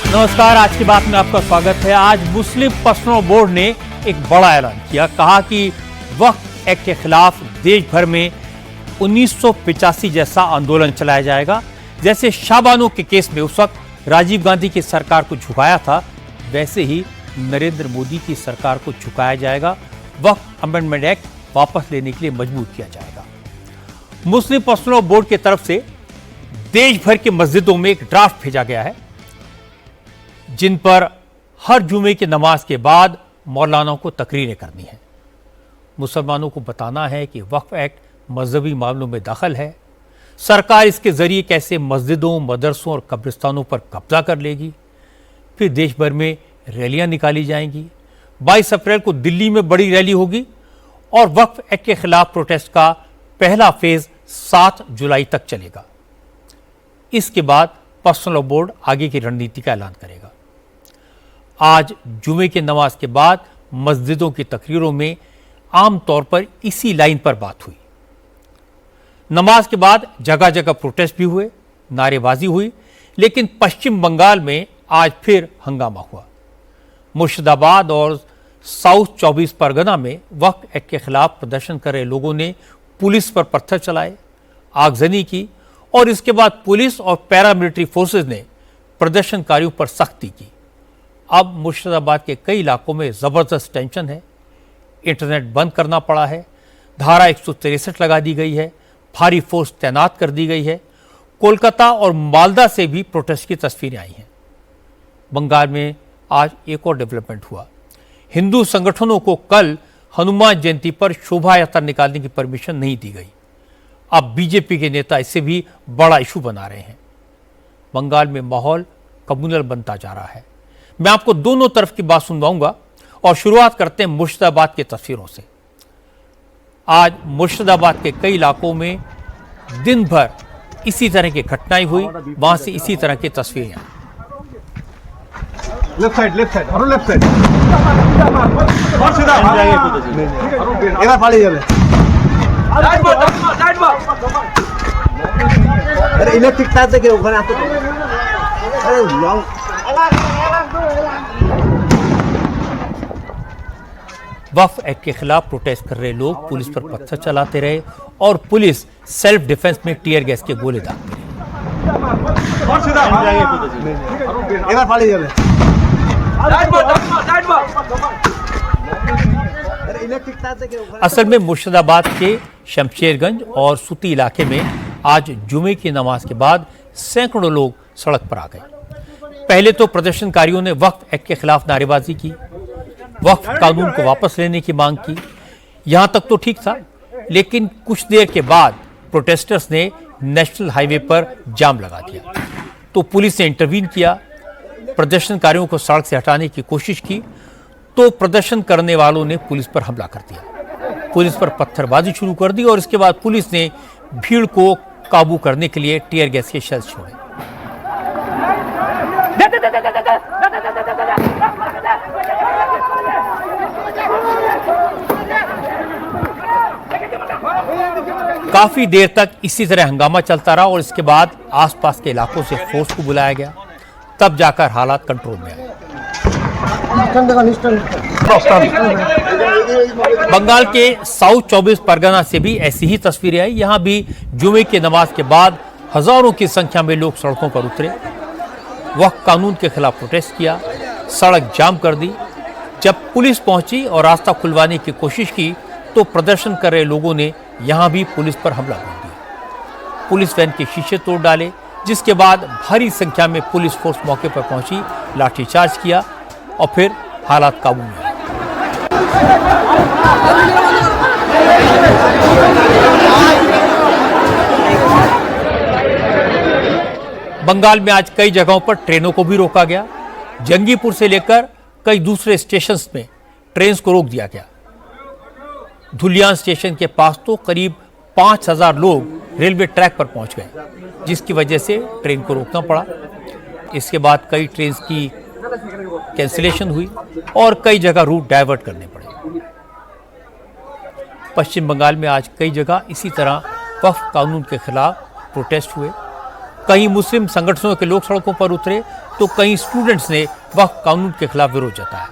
नमस्कार, आज की बात में आपका स्वागत है। आज मुस्लिम पर्सनल बोर्ड ने एक बड़ा ऐलान किया। कहा कि वक्फ एक्ट के खिलाफ देश भर में 1985 जैसा आंदोलन चलाया जाएगा। जैसे शाहबानो के केस में उस वक्त राजीव गांधी की सरकार को झुकाया था, वैसे ही नरेंद्र मोदी की सरकार को झुकाया जाएगा। वक्फ अमेंडमेंट एक्ट वापस लेने के लिए मजबूर किया जाएगा। मुस्लिम पर्सनल बोर्ड की तरफ से देश भर की मस्जिदों में एक ड्राफ्ट भेजा गया है, जिन पर हर जुमे की नमाज के बाद मौलानाओं को तकरीरें करनी है। मुसलमानों को बताना है कि वक्फ एक्ट मजहबी मामलों में दखल है, सरकार इसके जरिए कैसे मस्जिदों, मदरसों और कब्रिस्तानों पर कब्जा कर लेगी। फिर देश भर में रैलियां निकाली जाएंगी। 22 अप्रैल को दिल्ली में बड़ी रैली होगी और वक्फ एक्ट के खिलाफ प्रोटेस्ट का पहला फेज 7 जुलाई तक चलेगा। इसके बाद पर्सनल बोर्ड आगे की रणनीति का ऐलान करेगा। आज जुमे की नमाज के बाद मस्जिदों की तकरीरों में आमतौर पर इसी लाइन पर बात हुई। नमाज के बाद जगह जगह प्रोटेस्ट भी हुए, नारेबाजी हुई, लेकिन पश्चिम बंगाल में आज फिर हंगामा हुआ। मुर्शिदाबाद और साउथ 24 परगना में वक्फ एक्ट के खिलाफ प्रदर्शन कर रहे लोगों ने पुलिस पर पत्थर चलाए, आगजनी की और इसके बाद पुलिस और पैरामिलिट्री फोर्सेस ने प्रदर्शनकारियों पर सख्ती की। अब मुर्शिदाबाद के कई इलाकों में जबरदस्त टेंशन है। इंटरनेट बंद करना पड़ा है, धारा 163 लगा दी गई है, भारी फोर्स तैनात कर दी गई है। कोलकाता और मालदा से भी प्रोटेस्ट की तस्वीरें आई हैं। बंगाल में आज एक और डेवलपमेंट हुआ। हिंदू संगठनों को कल हनुमान जयंती पर शोभा यात्रा निकालने की परमिशन नहीं दी गई। अब बीजेपी के नेता इसे भी बड़ा इशू बना रहे हैं। बंगाल में माहौल कम्युनल बनता जा रहा है। मैं आपको दोनों तरफ की बात सुनवाऊंगा और शुरुआत करते हैं मुर्शिदाबाद की तस्वीरों से। आज मुर्शिदाबाद के कई इलाकों में दिन भर इसी तरह की घटनाएं हुई, वहां से इसी तरह की तस्वीरें आई। लेफ्ट साइड इलेक्ट्रिक तार থেকে ওখানে আসতে আরে লং वक्फ एक्ट के खिलाफ प्रोटेस्ट कर रहे लोग पुलिस पर पत्थर चलाते रहे और पुलिस सेल्फ डिफेंस में टीयर गैस के गोले दागते रहे। असल में मुर्शिदाबाद के शमशेरगंज और सूती इलाके में आज जुमे की नमाज के बाद सैकड़ों लोग सड़क पर आ गए। पहले तो प्रदर्शनकारियों ने वक्फ एक्ट के खिलाफ नारेबाजी की, वक्फ कानून को वापस लेने की मांग की। यहां तक तो ठीक था, लेकिन कुछ देर के बाद प्रोटेस्टर्स ने नेशनल हाईवे पर जाम लगा दिया, तो पुलिस ने इंटरवीन किया, प्रदर्शनकारियों को सड़क से हटाने की कोशिश की, तो प्रदर्शन करने वालों ने पुलिस पर हमला कर दिया। पुलिस पर पत्थरबाजी शुरू कर दी और इसके बाद पुलिस ने भीड़ को काबू करने के लिए टीयर गैस के शेल्स छोड़े। काफी देर तक इसी तरह हंगामा चलता रहा और इसके बाद आसपास के इलाकों से फोर्स को बुलाया गया, तब जाकर हालात कंट्रोल में आए। बंगाल के साउथ 24 परगना से भी ऐसी ही तस्वीरें आई। यहां भी जुमे की नमाज के बाद हजारों की संख्या में लोग सड़कों पर उतरे, वक्फ कानून के खिलाफ प्रोटेस्ट किया, सड़क जाम कर दी। जब पुलिस पहुंची और रास्ता खुलवाने की कोशिश की, तो प्रदर्शन कर रहे लोगों ने यहां भी पुलिस पर हमला कर दिया। पुलिस वैन के शीशे तोड़ डाले, जिसके बाद भारी संख्या में पुलिस फोर्स मौके पर पहुंची, लाठीचार्ज किया और फिर हालात काबू में आए। बंगाल में आज कई जगहों पर ट्रेनों को भी रोका गया। जंगीपुर से लेकर कई दूसरे स्टेशंस में ट्रेन को रोक दिया गया। धुलियान स्टेशन के पास तो करीब 5000 लोग रेलवे ट्रैक पर पहुंच गए, जिसकी वजह से ट्रेन को रोकना पड़ा। इसके बाद कई ट्रेन की कैंसिलेशन हुई और कई जगह रूट डाइवर्ट करने पड़े। पश्चिम बंगाल में आज कई जगह इसी तरह वक्फ कानून के खिलाफ प्रोटेस्ट हुए। कहीं मुस्लिम संगठनों के लोग सड़कों पर उतरे तो कहीं स्टूडेंट्स ने वक्फ कानून के खिलाफ विरोध जताया।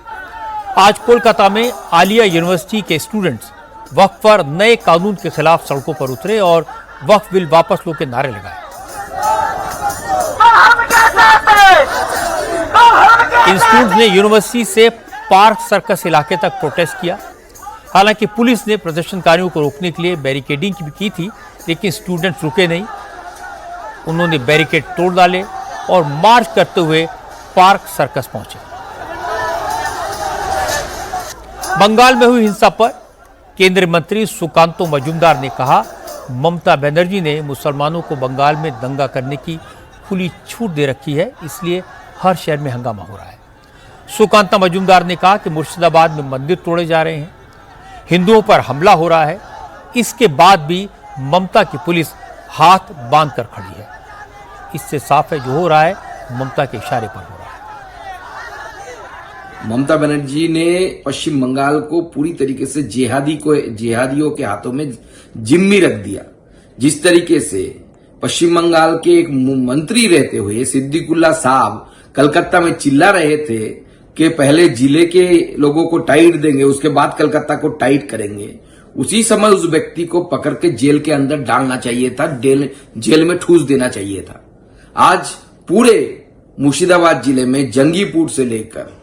आज कोलकाता में आलिया यूनिवर्सिटी के स्टूडेंट्स वक्फ पर नए कानून के खिलाफ सड़कों पर उतरे और वक्फ बिल वापस लो के नारे लगाए। इन स्टूडेंट्स ने यूनिवर्सिटी से पार्क सर्कस इलाके तक प्रोटेस्ट किया। हालांकि पुलिस ने प्रदर्शनकारियों को रोकने के लिए बैरिकेडिंग भी की थी, लेकिन स्टूडेंट्स रुके नहीं। उन्होंने बैरिकेड तोड़ डाले और मार्च करते हुए पार्क सर्कस पहुंचे। बंगाल में हुई हिंसा पर केंद्रीय मंत्री सुकांतो मजूमदार ने कहा, ममता बनर्जी ने मुसलमानों को बंगाल में दंगा करने की खुली छूट दे रखी है, इसलिए हर शहर में हंगामा हो रहा है। सुकांता मजूमदार ने कहा कि मुर्शिदाबाद में मंदिर तोड़े जा रहे हैं, हिंदुओं पर हमला हो रहा है, इसके बाद भी ममता की पुलिस हाथ बांध कर खड़ी है। इससे साफ है जो हो रहा है ममता के इशारे पर हो रहा है। ममता बनर्जी ने पश्चिम बंगाल को पूरी तरीके से जिहादियों के हाथों में जिम्मी रख दिया। जिस तरीके से पश्चिम बंगाल के एक मंत्री रहते हुए सिद्दीकुल्ला साहब कलकत्ता में चिल्ला रहे थे कि पहले जिले के लोगों को टाइट देंगे, उसके बाद कलकत्ता को टाइट करेंगे, उसी समय उस व्यक्ति को पकड़ के जेल के अंदर डालना चाहिए था, जेल में ठूस देना चाहिए था। आज पूरे मुर्शिदाबाद जिले में जंगीपुर से लेकर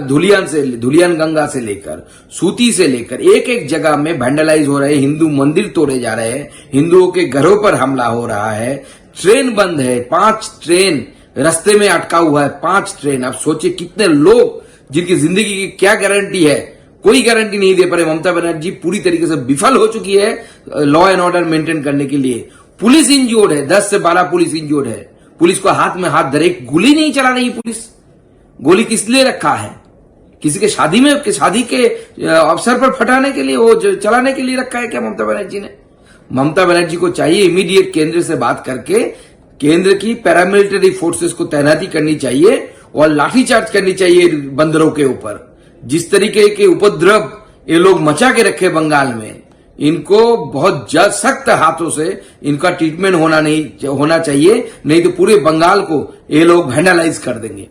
धुलियान गंगा से लेकर सूती से लेकर एक एक जगह में वैंडलाइज हो रहे हैं, हिंदू मंदिर तोड़े जा रहे हैं, हिंदुओं के घरों पर हमला हो रहा है, ट्रेन बंद है, 5 ट्रेन रास्ते में अटका हुआ है, 5 ट्रेन। अब सोचिए कितने लोग जिनकी जिंदगी की क्या गारंटी है, कोई गारंटी नहीं दे पा रहे। ममता बनर्जी पूरी तरीके से विफल हो चुकी है लॉ एंड ऑर्डर मेंटेन करने के लिए। पुलिस इंजोर्ड है, 10 से 12 पुलिस इंजोर्ड है। पुलिस को हाथ में हाथ धरे, गोली नहीं चला रही पुलिस। गोली किस लिए रखा है? किसी के शादी के अवसर पर फटाने के लिए, वो चलाने के लिए रखा है क्या ममता बनर्जी ने? ममता बनर्जी को चाहिए इमीडिएट केंद्र से बात करके केंद्र की पैरामिलिट्री फोर्सेस को तैनाती करनी चाहिए और लाठीचार्ज करनी चाहिए बंदरों के ऊपर। जिस तरीके के उपद्रव ये लोग मचा के रखे बंगाल में, इनको बहुत सख्त हाथों से इनका ट्रीटमेंट होना चाहिए, नहीं तो पूरे बंगाल को ये लोग वैंडलाइज कर देंगे।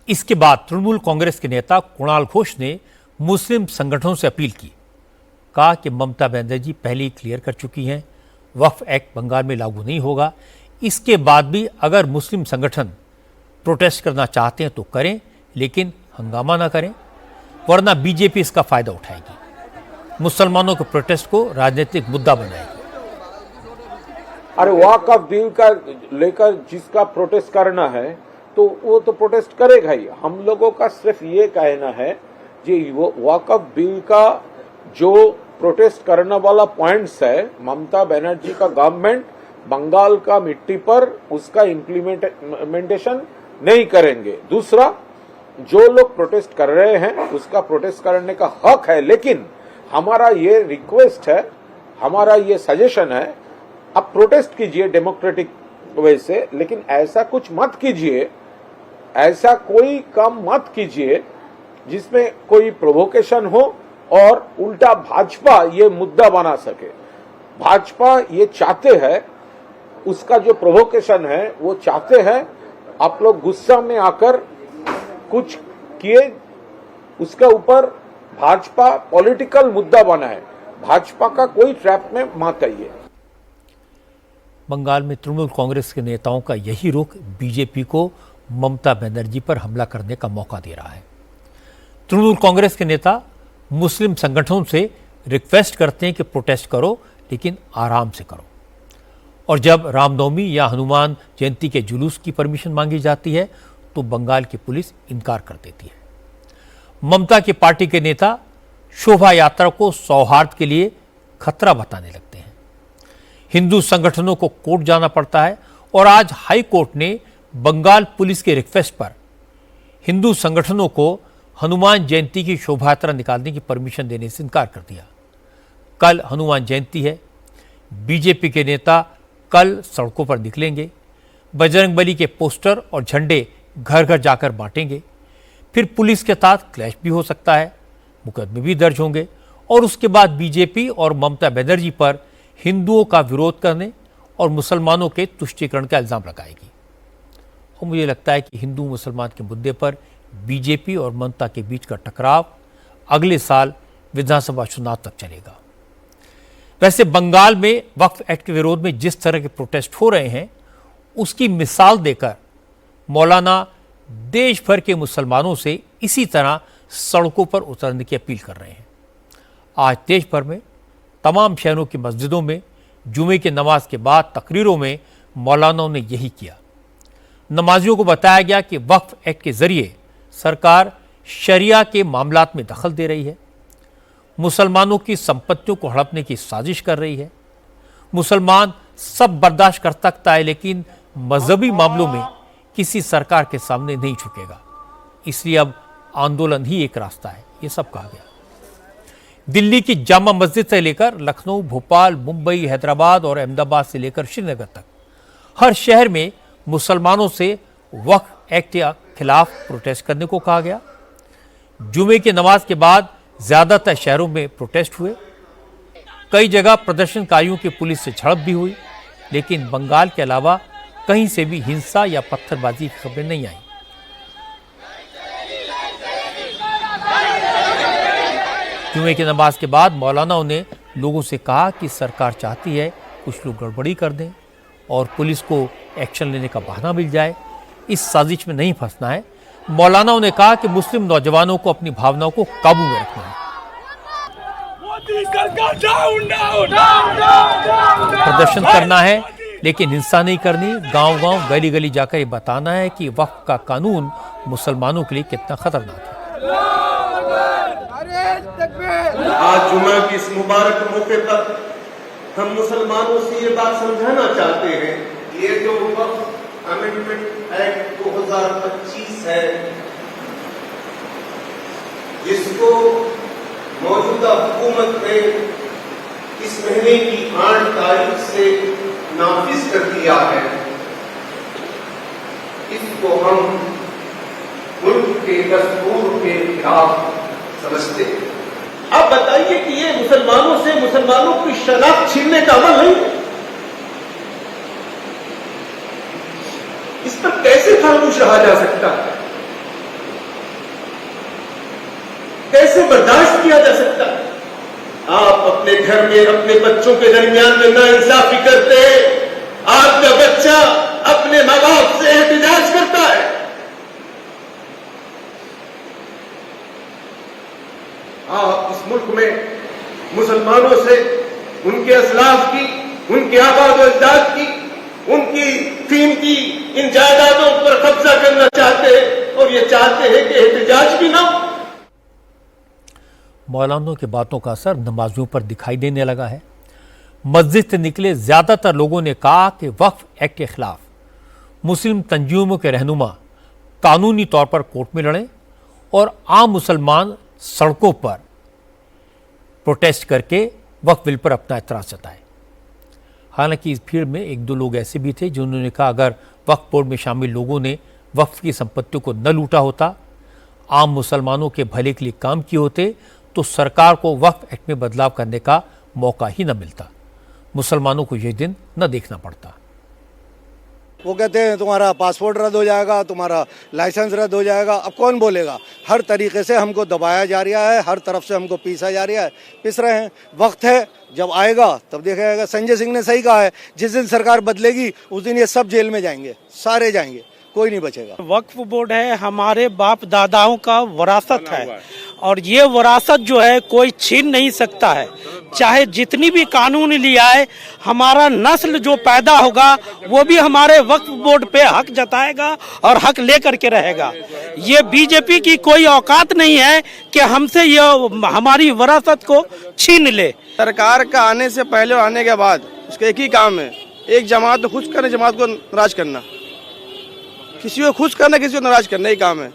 इसके बाद तृणमूल कांग्रेस के नेता कुणाल घोष ने मुस्लिम संगठनों से अपील की। कहा कि ममता बनर्जी पहले ही क्लियर कर चुकी हैं, वक्फ एक्ट बंगाल में लागू नहीं होगा। इसके बाद भी अगर मुस्लिम संगठन प्रोटेस्ट करना चाहते हैं तो करें, लेकिन हंगामा ना करें, वरना बीजेपी इसका फायदा उठाएगी, मुसलमानों के प्रोटेस्ट को राजनीतिक मुद्दा बनाएगी। अरे वक्फ बिल का लेकर जिसका प्रोटेस्ट करना है तो वो तो प्रोटेस्ट करेगा ही। हम लोगों का सिर्फ ये कहना है कि वक्फ बिल का जो प्रोटेस्ट करने वाला पॉइंट्स है, ममता बनर्जी का गवर्नमेंट बंगाल का मिट्टी पर उसका इम्प्लीमेंटेशन नहीं करेंगे। दूसरा, जो लोग प्रोटेस्ट कर रहे हैं उसका प्रोटेस्ट करने का हक है, लेकिन हमारा ये रिक्वेस्ट है, हमारा ये सजेशन है, आप प्रोटेस्ट कीजिए डेमोक्रेटिक वे से, लेकिन ऐसा कुछ मत कीजिए, ऐसा कोई काम मत कीजिए जिसमें कोई प्रोवोकेशन हो और उल्टा भाजपा ये मुद्दा बना सके। भाजपा ये चाहते हैं, उसका जो प्रोवोकेशन है वो चाहते हैं आप लोग गुस्सा में आकर कुछ किए, उसके ऊपर भाजपा पॉलिटिकल मुद्दा बनाए। भाजपा का कोई ट्रैप में मत आइए। बंगाल में तृणमूल कांग्रेस के नेताओं का यही रुख बीजेपी को ममता बनर्जी पर हमला करने का मौका दे रहा है। तृणमूल कांग्रेस के नेता मुस्लिम संगठनों से रिक्वेस्ट करते हैं कि प्रोटेस्ट करो, लेकिन आराम से करो। और जब रामनवमी या हनुमान जयंती के जुलूस की परमिशन मांगी जाती है तो बंगाल की पुलिस इनकार कर देती है। ममता की पार्टी के नेता शोभा यात्रा को सौहार्द के लिए खतरा बताने लगते हैं। हिंदू संगठनों को कोर्ट जाना पड़ता है और आज हाई कोर्ट ने बंगाल पुलिस के रिक्वेस्ट पर हिंदू संगठनों को हनुमान जयंती की शोभा यात्रा निकालने की परमिशन देने से इनकार कर दिया। कल हनुमान जयंती है, बीजेपी के नेता कल सड़कों पर निकलेंगे, बजरंगबली के पोस्टर और झंडे घर घर जाकर बांटेंगे, फिर पुलिस के साथ क्लैश भी हो सकता है, मुकदमे भी दर्ज होंगे और उसके बाद बीजेपी और ममता बनर्जी पर हिंदुओं का विरोध करने और मुसलमानों के तुष्टीकरण का इल्ज़ाम लगाएगी। और मुझे लगता है कि हिंदू मुसलमान के मुद्दे पर बीजेपी और ममता के बीच का टकराव अगले साल विधानसभा चुनाव तक चलेगा। वैसे बंगाल में वक्फ एक्ट के विरोध में जिस तरह के प्रोटेस्ट हो रहे हैं, उसकी मिसाल देकर मौलाना देश भर के मुसलमानों से इसी तरह सड़कों पर उतरने की अपील कर रहे हैं। आज देश भर में तमाम शहरों की मस्जिदों में जुमे की नमाज के बाद तकरीरों में मौलानाओं ने यही किया। नमाजियों को बताया गया कि वक्फ एक्ट के जरिए सरकार शरिया के मामलात में दखल दे रही है, मुसलमानों की संपत्तियों को हड़पने की साजिश कर रही है। मुसलमान सब बर्दाश्त कर सकता है, लेकिन मजहबी मामलों में किसी सरकार के सामने नहीं झुकेगा। इसलिए अब आंदोलन ही एक रास्ता है, ये सब कहा गया। दिल्ली की जामा मस्जिद से लेकर लखनऊ, भोपाल, मुंबई, हैदराबाद और अहमदाबाद से लेकर श्रीनगर तक हर शहर में मुसलमानों से वक्फ एक्ट के खिलाफ प्रोटेस्ट करने को कहा गया। जुमे की नमाज के बाद ज्यादातर शहरों में प्रोटेस्ट हुए। कई जगह प्रदर्शनकारियों की पुलिस से झड़प भी हुई, लेकिन बंगाल के अलावा कहीं से भी हिंसा या पत्थरबाजी की खबरें नहीं आई। जुमे की नमाज के बाद मौलानाओं ने लोगों से कहा कि सरकार चाहती है कुछ लोग गड़बड़ी कर दें और पुलिस को एक्शन लेने का बहाना मिल जाए। इस साजिश में नहीं फंसना है। मौलानाओं ने कहा कि मुस्लिम नौजवानों को अपनी भावनाओं को काबू में रखना है। प्रदर्शन करना है, लेकिन हिंसा नहीं करनी। गांव-गांव, गली-गली जाकर ये बताना है कि वक्फ का कानून मुसलमानों के लिए कितना खतरनाक है। आज जुमा की इस मुबारक मौके पर हम मुसलमानों से ये बात समझाना चाहते हैं, ये जो वक्फ अमेंडमेंट एक्ट 2025 है, जिसको मौजूदा हुकूमत ने इस महीने की 8 तारीख से नाफिज कर दिया है, इसको हम मुल्क के दस्तूर के खिलाफ समझते हैं। आप बताइए कि ये मुसलमानों से मुसलमानों की शनाख्त छीनने का अमल नहीं है। इस पर कैसे खामोश रहा जा सकता है? कैसे बर्दाश्त किया जा सकता है? आप अपने घर में अपने बच्चों के दरमियान में नाइंसाफी करते हैं। आपका बच्चा अपने माँ बाप से एहतिजाज करता है। आप इस मुल्क में मुसलमानों से उनके असलाफ की, उनके आबाद व अजदाद की, उनकी कीमती इन जायदादों पर कब्जा करना चाहते हैं और ये चाहते हैं कि एहतिजाज भी ना हो। मौलानों की बातों का असर नमाजियों पर दिखाई देने लगा है। मस्जिद से निकले ज्यादातर लोगों ने कहा कि वक्फ एक्ट के खिलाफ मुस्लिम तंजीमों के रहनुमा कानूनी तौर पर कोर्ट में लड़ें और आम मुसलमान सड़कों पर प्रोटेस्ट करके वक्फ बिल पर अपना एतराज जताए। हालांकि इस भीड़ में एक दो लोग ऐसे भी थे जिन्होंने कहा अगर वक्फ बोर्ड में शामिल लोगों ने वक्फ की संपत्तियों को न लूटा होता, आम मुसलमानों के भले के लिए काम किए होते, तो सरकार को वक्फ एक्ट में बदलाव करने का मौका ही न मिलता, मुसलमानों को यह दिन न देखना पड़ता। वो कहते हैं तुम्हारा पासपोर्ट रद्द हो जाएगा, तुम्हारा लाइसेंस रद्द हो जाएगा। अब कौन बोलेगा? हर तरीके से हमको दबाया जा रहा है, हर तरफ से हमको पीसा जा रहा है, पिस रहे हैं। वक्त है, जब आएगा तब देखा जाएगा। संजय सिंह ने सही कहा है, जिस दिन सरकार बदलेगी उस दिन ये सब जेल में जाएंगे, सारे जाएंगे, कोई नहीं बचेगा। वक्फ बोर्ड है, हमारे बाप दादाओं का विरासत है और ये विरासत जो है कोई छीन नहीं सकता है। चाहे जितनी भी कानून लिया है, हमारा नस्ल जो पैदा होगा वो भी हमारे वक्फ बोर्ड पे हक जताएगा और हक लेकर के रहेगा। ये बीजेपी की कोई औकात नहीं है कि हमसे ये हमारी विरासत को छीन ले। सरकार का आने से पहले और आने के बाद उसका एक ही काम है, एक जमात को खुश करना, जमात को नाराज करना। किसी को खुश करना, किसी को नाराज करना ही काम है।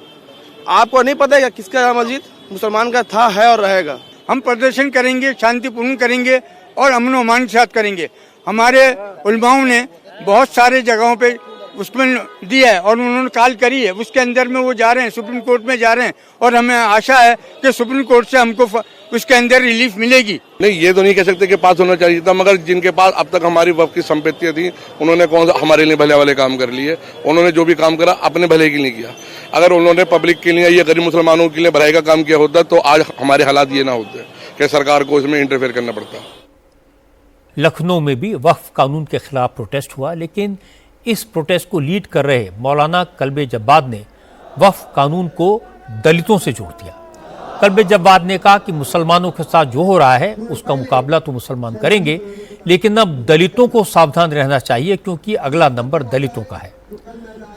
आपको नहीं पता है किसका मस्जिद मुसलमान का था, है और रहेगा। हम प्रदर्शन करेंगे, शांतिपूर्ण करेंगे और अमन व अमान के साथ करेंगे। हमारे उलमाओं ने बहुत सारे जगहों पे उसमें दिया है और उन्होंने कॉल करी है, उसके अंदर में वो जा रहे हैं, सुप्रीम कोर्ट में जा रहे हैं और हमें आशा है कि सुप्रीम कोर्ट से हमको उसके अंदर रिलीफ मिलेगी। नहीं, ये तो नहीं कह सकते कि पास होना चाहिए था, मगर जिनके पास अब तक हमारी वक्फ की संपत्तियां थी उन्होंने कौन सा हमारे लिए भले वाले काम कर लिए। उन्होंने जो भी काम करा अपने भले के लिए किया। अगर उन्होंने पब्लिक के लिए या गरीब मुसलमानों के लिए भलाई का काम किया होता तो आज हमारे हालात ये ना होते कि सरकार को इसमें इंटरफेयर करना पड़ता। लखनऊ में भी वक्फ कानून के खिलाफ प्रोटेस्ट हुआ, लेकिन इस प्रोटेस्ट को लीड कर रहे मौलाना कल्बे जब्बाद ने वक्फ कानून को दलितों से जोड़ दिया। कल्बे जब्बाद ने कहा कि मुसलमानों के साथ जो हो रहा है उसका मुकाबला तो मुसलमान करेंगे, लेकिन अब दलितों को सावधान रहना चाहिए क्योंकि अगला नंबर दलितों का है।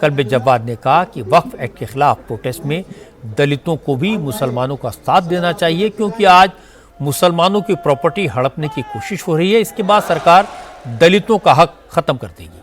कल्बे जब्बाद ने कहा कि वक्फ एक्ट के खिलाफ प्रोटेस्ट में दलितों को भी मुसलमानों का साथ देना चाहिए क्योंकि आज मुसलमानों की प्रॉपर्टी हड़पने की कोशिश हो रही है। इसके बाद सरकार दलितों का हक खत्म कर देगी।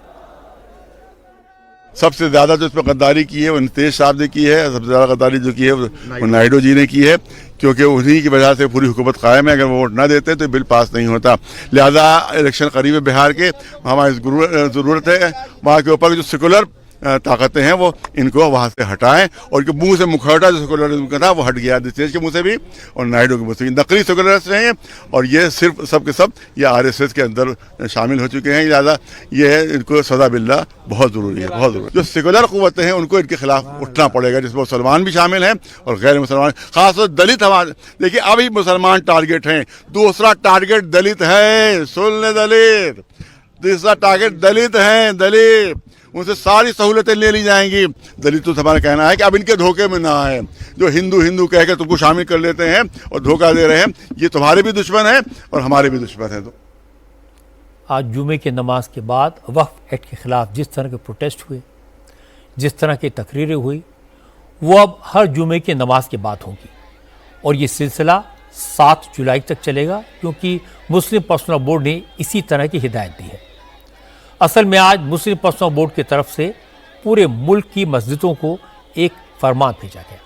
सबसे ज्यादा जो इस पर गद्दारी की है वो नितेश साहब ने की है। सबसे ज्यादा गद्दारी जो की है वो नायडू जी ने की है, क्योंकि उन्हीं की वजह से पूरी हुकूमत कायम है। अगर वो वोट ना देते तो बिल पास नहीं होता। लिहाजा इलेक्शन करीब है बिहार के, हमारी जरूरत है वहाँ के ऊपर जो सेकुलर ताकतें हैं वो इनको वहाँ से हटाएं और इनके मुंह से मुखौटा जो सेकुलरिज्म का था वो हट गया नितेश के मुंह से भी और नायडू के मुंह से भी। नकली सेकुलरिस्ट हैं और ये सिर्फ सब के सब ये आरएसएस के अंदर शामिल हो चुके हैं। लिहाजा ये है इनको सजा मिलना बहुत ज़रूरी है, बहुत ज़रूरी। जो सेकुलर क़ुव्वतें हैं उनको इनके खिलाफ उठना पड़ेगा, जिसमें मुसलमान भी शामिल हैं और गैर मुसलमान, खासतौर दलित। हमारे देखिए अभी मुसलमान टारगेट हैं, दूसरा टारगेट दलित है। सुन ले दलित, दूसरा टारगेट दलित हैं। दलित उनसे सारी सहूलतें ले ली जाएंगी। दलित तो हमारा कहना है कि अब इनके धोखे में ना आए। जो हिंदू हिंदू कह के तुमको शामिल कर लेते हैं और धोखा दे रहे हैं, ये तुम्हारे भी दुश्मन है और हमारे भी दुश्मन है। तो आज जुमे की नमाज के बाद वक्फ एक्ट के खिलाफ जिस तरह के प्रोटेस्ट हुए, जिस तरह की तकरीरें हुई, वो अब हर जुमे की नमाज के बाद होगी और ये सिलसिला 7 जुलाई तक चलेगा क्योंकि मुस्लिम पर्सनल बोर्ड ने इसी तरह की हिदायत दी है। असल में आज मुस्लिम पर्सनल बोर्ड की तरफ से पूरे मुल्क की मस्जिदों को एक फरमान भेजा गया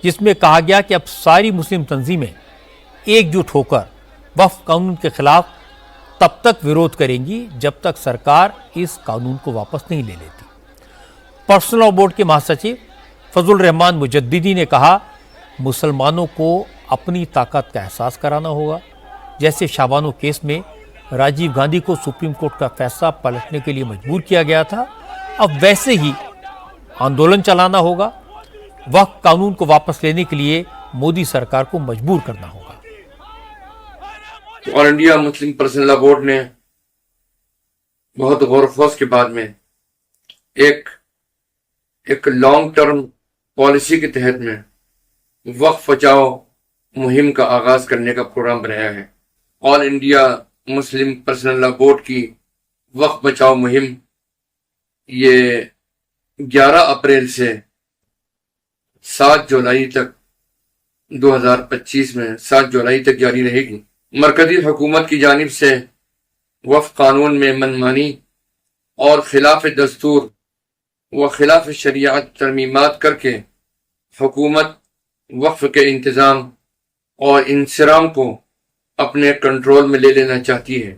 जिसमें कहा गया कि अब सारी मुस्लिम तंजीमें एकजुट होकर वक्फ कानून के खिलाफ तब तक विरोध करेंगी जब तक सरकार इस कानून को वापस नहीं ले लेती। पर्सनल बोर्ड के महासचिव फजल रहमान मुजद्दिदी ने कहा, मुसलमानों को अपनी ताकत का एहसास कराना होगा। जैसे शाबानो केस में राजीव गांधी को सुप्रीम कोर्ट का फैसला पलटने के लिए मजबूर किया गया था, अब वैसे ही आंदोलन चलाना होगा। वक्फ कानून को वापस लेने के लिए मोदी सरकार को मजबूर करना होगा। All India Muslim personal law board ने बहुत गौर फौज के बाद में एक लॉन्ग टर्म पॉलिसी के तहत में वक्फ बचाओ मुहिम का आगाज करने का प्रोग्राम बनाया है। All India Muslim personal law board की वक्फ बचाओ मुहिम ये 11 अप्रैल से 7 जुलाई तक 2025 में 7 जुलाई तक जारी रहेगी। मरकजी हुकूमत की जानिब से वक्फ कानून में मनमानी और खिलाफ दस्तूर व खिलाफ शरीयत तरमीमात करके हुकूमत वक्फ के इंतज़ाम और इंसराम को अपने कंट्रोल में ले लेना चाहती है।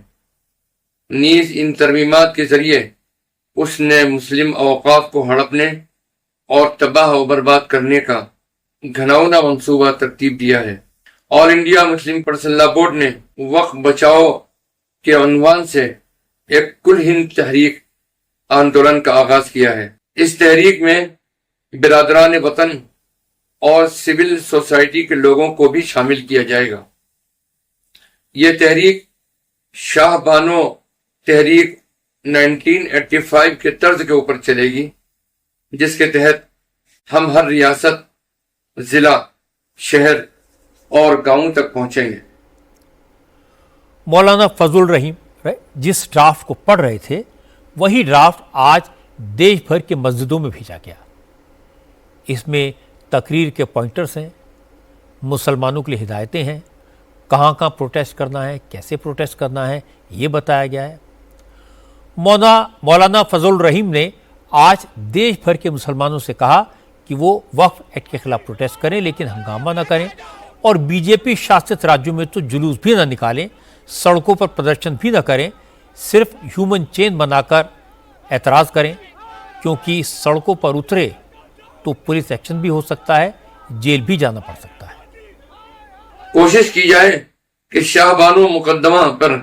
नीज इन तरमीमात के जरिए उसने मुस्लिम औकाफ को हड़पने और तबाह व बर्बाद करने का घिनौना मंसूबा तरतीब दिया है। All India Muslim personal law board ने वक्फ बचाओ के उन्वान से एक कुल हिंद तहरीक आंदोलन का आगाज किया है। इस तहरीक में बिरादरान वतन और सिविल सोसाइटी के लोगों को भी शामिल किया जाएगा। ये तहरीक शाहबानो तहरीक 1985 के तर्ज के ऊपर चलेगी, जिसके तहत हम हर रियासत, जिला, शहर और गांव तक पहुंचेंगे। मौलाना फजल रहीम जिस ड्राफ्ट को पढ़ रहे थे वही ड्राफ्ट आज देश भर के मस्जिदों में भेजा गया। इसमें तकरीर के पॉइंटर्स हैं, मुसलमानों के लिए हिदायतें हैं, कहाँ कहाँ प्रोटेस्ट करना है, कैसे प्रोटेस्ट करना है, ये बताया गया है। मौलाना फजल रहीम ने आज देश भर के मुसलमानों से कहा कि वो वक्फ एक्ट के खिलाफ प्रोटेस्ट करें लेकिन हंगामा ना करें और बीजेपी शासित राज्यों में तो जुलूस भी ना निकालें, सड़कों पर प्रदर्शन भी ना करें, सिर्फ ह्यूमन चेन बनाकर एतराज़ करें, क्योंकि सड़कों पर उतरे तो पुलिस एक्शन भी हो सकता है, जेल भी जाना पड़ सकता है। कोशिश की जाए कि शाहबानो मुकदमा पर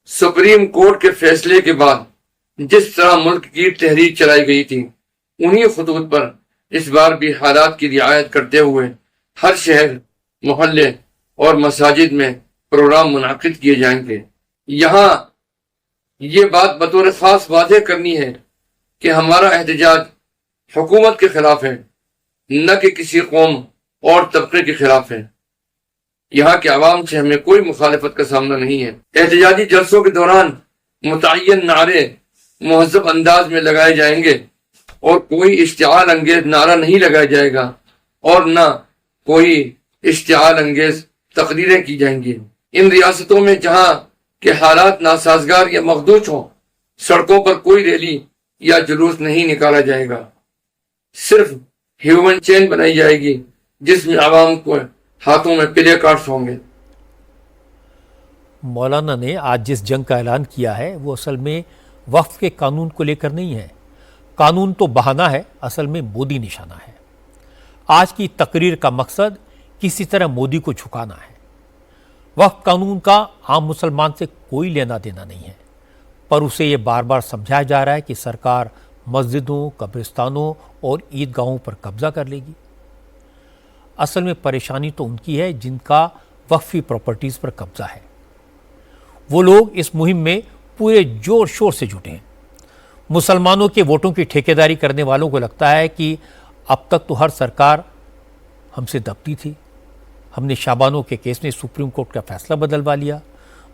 सुप्रीम कोर्ट के फैसले के बाद जिस तरह मुल्क की तहरीक चलाई गई थी, उन्हीं खुतूत पर इस बार भी हालात की रियायत करते हुए हर शहर, मोहल्ले और मसाजिद में प्रोग्राम मुनाकिद किए जाएंगे। यहाँ ये बात बतौर खास वाज़ेह करनी है कि हमारा एहतजाज हुकूमत के खिलाफ है, न कि किसी कौम और तबके के खिलाफ है। यहाँ के आवाम से हमें कोई मुखालिफत का सामना नहीं है। एहतजाजी जलसों के दौरान मुतय्यन नारे मुहज़्ज़ब अंदाज में लगाए जाएंगे और कोई इश्तिआल अंगेज नारा नहीं लगाया जाएगा और न कोई इश्तिआल अंगेज तकरीरें की जाएंगी। इन रियासतों में जहाँ के हालात नासाजगार या मखदूश हों, सड़कों पर कोई रैली या जुलूस नहीं निकाला जाएगा। सिर्फ ह्यूमन चेन बनाई जाएगी जिसमें आवाम को हाथों में प्ले कार्ड्स होंगे। मौलाना ने आज जिस जंग का ऐलान किया है वो असल में वक्फ के कानून को लेकर नहीं है। कानून तो बहाना है, असल में मोदी निशाना है। आज की तकरीर का मकसद किसी तरह मोदी को झुकाना है। वक्फ कानून का आम मुसलमान से कोई लेना देना नहीं है, पर उसे ये बार बार समझाया जा रहा है कि सरकार मस्जिदों, कब्रिस्तानों और ईदगाहों पर कब्जा कर लेगी। असल में परेशानी तो उनकी है जिनका वक्फी प्रॉपर्टीज़ पर कब्जा है। वो लोग इस मुहिम में पूरे जोर शोर से जुटे हैं। मुसलमानों के वोटों की ठेकेदारी करने वालों को लगता है कि अब तक तो हर सरकार हमसे दबती थी। हमने शाबानो के केस में सुप्रीम कोर्ट का फैसला बदलवा लिया,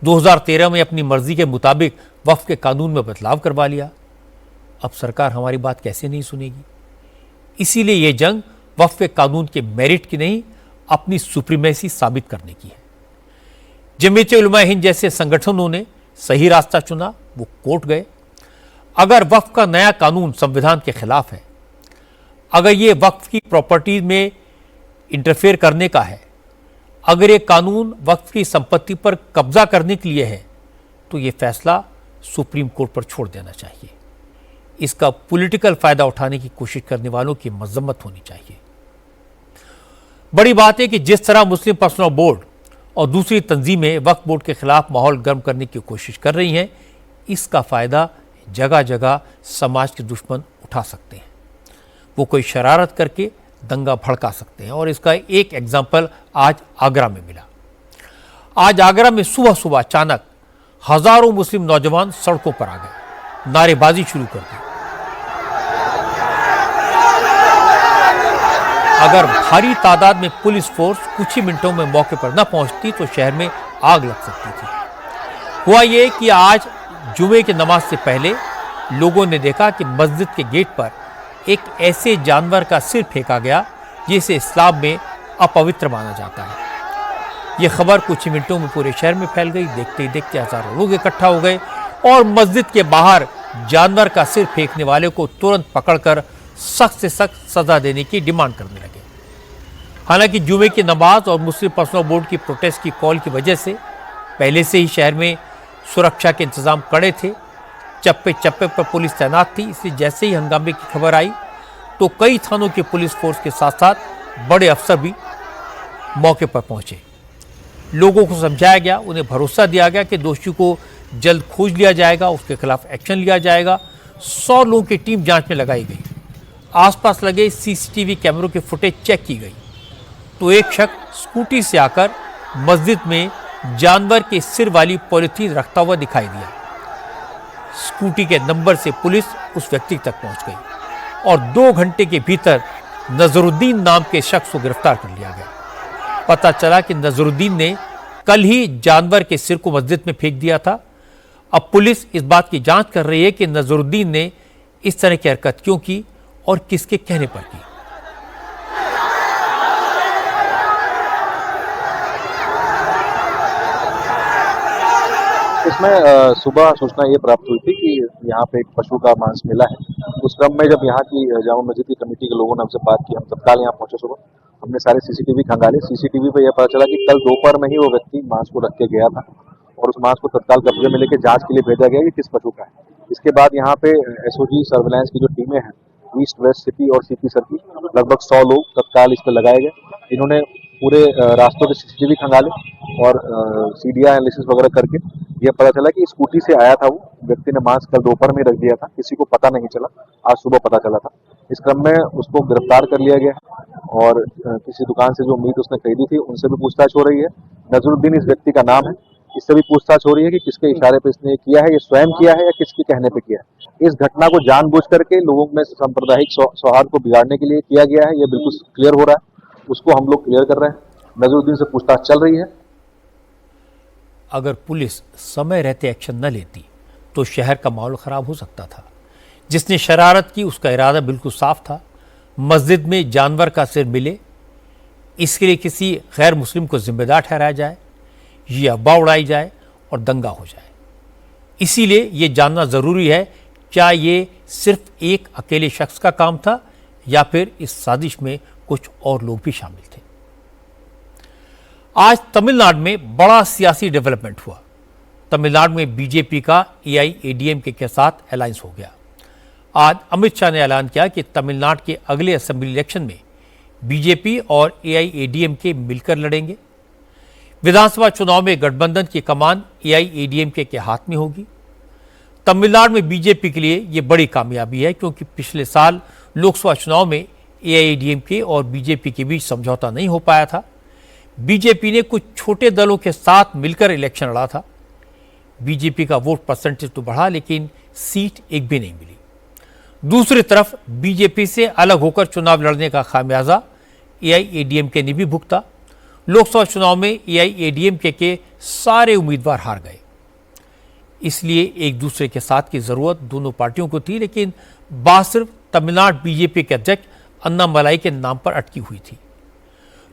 2013 में अपनी मर्जी के मुताबिक वक्फ के कानून में बदलाव करवा लिया। अब सरकार हमारी बात कैसे नहीं सुनेगी? इसीलिए ये जंग वक्फ के कानून के मेरिट की नहीं, अपनी सुप्रीमेसी साबित करने की है। जमीयत उलमा हिंद जैसे संगठनों ने सही रास्ता चुना, वो कोर्ट गए। अगर वक्फ का नया कानून संविधान के खिलाफ है, अगर ये वक्फ की प्रॉपर्टी में इंटरफेयर करने का है, अगर ये कानून वक्फ की संपत्ति पर कब्जा करने के लिए है, तो ये फैसला सुप्रीम कोर्ट पर छोड़ देना चाहिए। इसका पॉलिटिकल फायदा उठाने की कोशिश करने वालों की मजम्मत होनी चाहिए। बड़ी बात है कि जिस तरह मुस्लिम पर्सनल बोर्ड और दूसरी तंजीमें वक्फ बोर्ड के खिलाफ माहौल गर्म करने की कोशिश कर रही हैं, इसका फायदा जगह जगह समाज के दुश्मन उठा सकते हैं। वो कोई शरारत करके दंगा भड़का सकते हैं और इसका एक एग्जाम्पल आज आगरा में मिला। आज आगरा में सुबह सुबह अचानक हजारों मुस्लिम नौजवान सड़कों पर आ गए, नारेबाजी शुरू कर दी। अगर भारी तादाद में पुलिस फोर्स कुछ ही मिनटों में मौके पर न पहुंचती तो शहर में आग लग सकती थी। हुआ ये कि आज जुमे की नमाज से पहले लोगों ने देखा कि मस्जिद के गेट पर एक ऐसे जानवर का सिर फेंका गया जिसे इस्लाम में अपवित्र माना जाता है। यह खबर कुछ ही मिनटों में पूरे शहर में फैल गई। देखते ही देखते हजारों लोग इकट्ठा हो गए और मस्जिद के बाहर जानवर का सिर फेंकने वाले को तुरंत पकड़कर सख्त से सख्त सजा देने की डिमांड करने लगे। हालांकि जुमे की नमाज और मुस्लिम पर्सनल बोर्ड की प्रोटेस्ट की कॉल की वजह से पहले से ही शहर में सुरक्षा के इंतजाम कड़े थे। चप्पे चप्पे पर पुलिस तैनात थी, इसलिए जैसे ही हंगामे की खबर आई तो कई थानों के पुलिस फोर्स के साथ साथ बड़े अफसर भी मौके पर पहुंचे। लोगों को समझाया गया, उन्हें भरोसा दिया गया कि दोषी को जल्द खोज लिया जाएगा, उसके खिलाफ एक्शन लिया जाएगा। 100 लोगों की टीम जांच में लगाई गई। आसपास लगे सीसीटीवी कैमरों की फुटेज चेक की गई तो एक शख्स स्कूटी से आकर मस्जिद में जानवर के सिर वाली पॉलिथीन रखता हुआ दिखाई दिया। स्कूटी के नंबर से पुलिस उस व्यक्ति तक पहुंच गई और 2 घंटे के भीतर नजरुद्दीन नाम के शख्स को गिरफ्तार कर लिया गया। पता चला कि नजरुद्दीन ने कल ही जानवर के सिर को मस्जिद में फेंक दिया था। अब पुलिस इस बात की जांच कर रही है कि नजरुद्दीन ने इस तरह की हरकत क्यों की और किसके कहने पर की। इसमें सुबह सूचना ये प्राप्त हुई थी कि यहाँ पे एक पशु का मांस मिला है। उस क्रम में जब यहाँ की जामा मस्जिद की कमेटी के लोगों ने हमसे बात की, हम तत्काल यहाँ पहुंचे। सुबह हमने सारे सीसीटीवी खंगाले। सीसीटीवी पे यह पता चला कि कल दोपहर में ही वो व्यक्ति मांस को रख के गया था और उस मांस को तत्काल कब्जे में लेके जांच के लिए भेजा गया कि किस पशु का है। इसके बाद यहाँ पे एसओजी सर्विलांस की जो टीमें हैं ईस्ट वेस्ट सिटी और सीपी सर की लगभग 100 लोग तत्काल इस पर लगाए गए। इन्होंने पूरे रास्तों के सीसीटीवी खंगाले और सीडीआर एनालिसिस वगैरह करके ये पता चला कि स्कूटी से आया था वो व्यक्ति ने मास्क कल दोपहर में रख दिया था, किसी को पता नहीं चला, आज सुबह पता चला था। इस क्रम में उसको गिरफ्तार कर लिया गया और किसी दुकान से जो मीट उसने खरीदी थी उनसे भी पूछताछ हो रही है। नजरुद्दीन इस व्यक्ति का नाम है, इससे भी पूछताछ हो रही है कि किसके इशारे पे इसने किया है, ये स्वयं किया है या किसके कहने पे किया है। इस घटना को जानबूझ करके लोगों में सांप्रदायिक सौहार्द को बिगाड़ने के लिए किया गया है, ये बिल्कुल क्लियर हो रहा है, उसको हम लोग क्लियर कर रहे हैं। नजरुद्दीन से पूछताछ चल रही है। अगर पुलिस समय रहते एक्शन न लेती तो शहर का माहौल खराब हो सकता था। जिसने शरारत की उसका इरादा बिल्कुल साफ था, मस्जिद में जानवर का सिर मिले इसके लिए किसी गैर मुस्लिम को जिम्मेदार ठहराया जाए, ये अफवाह उड़ाई जाए और दंगा हो जाए। इसीलिए ये जानना ज़रूरी है क्या ये सिर्फ एक अकेले शख्स का काम था या फिर इस साजिश में कुछ और लोग भी शामिल थे। आज तमिलनाडु में बड़ा सियासी डेवलपमेंट हुआ। तमिलनाडु में बीजेपी का एआईएडीएमके के साथ अलायंस हो गया। आज अमित शाह ने ऐलान किया कि तमिलनाडु के अगले असेंबली इलेक्शन में बीजेपी और एआईएडीएमके मिलकर लड़ेंगे। विधानसभा चुनाव में गठबंधन की कमान एआईएडीएमके के हाथ में होगी। तमिलनाडु में बीजेपी के लिए यह बड़ी कामयाबी है क्योंकि पिछले साल लोकसभा चुनाव में एआईएडीएमके और बीजेपी के बीच समझौता नहीं हो पाया था। बीजेपी ने कुछ छोटे दलों के साथ मिलकर इलेक्शन लड़ा था। बीजेपी का वोट परसेंटेज तो बढ़ा लेकिन सीट एक भी नहीं मिली। दूसरी तरफ बीजेपी से अलग होकर चुनाव लड़ने का खामियाजा एआईएडीएमके ने भी भुगता। लोकसभा चुनाव में एआईएडीएमके के सारे उम्मीदवार हार गए। इसलिए एक दूसरे के साथ की जरूरत दोनों पार्टियों को थी, लेकिन बात सिर्फ तमिलनाडु बीजेपी के अध्यक्ष अन्नामलाई के नाम पर अटकी हुई थी।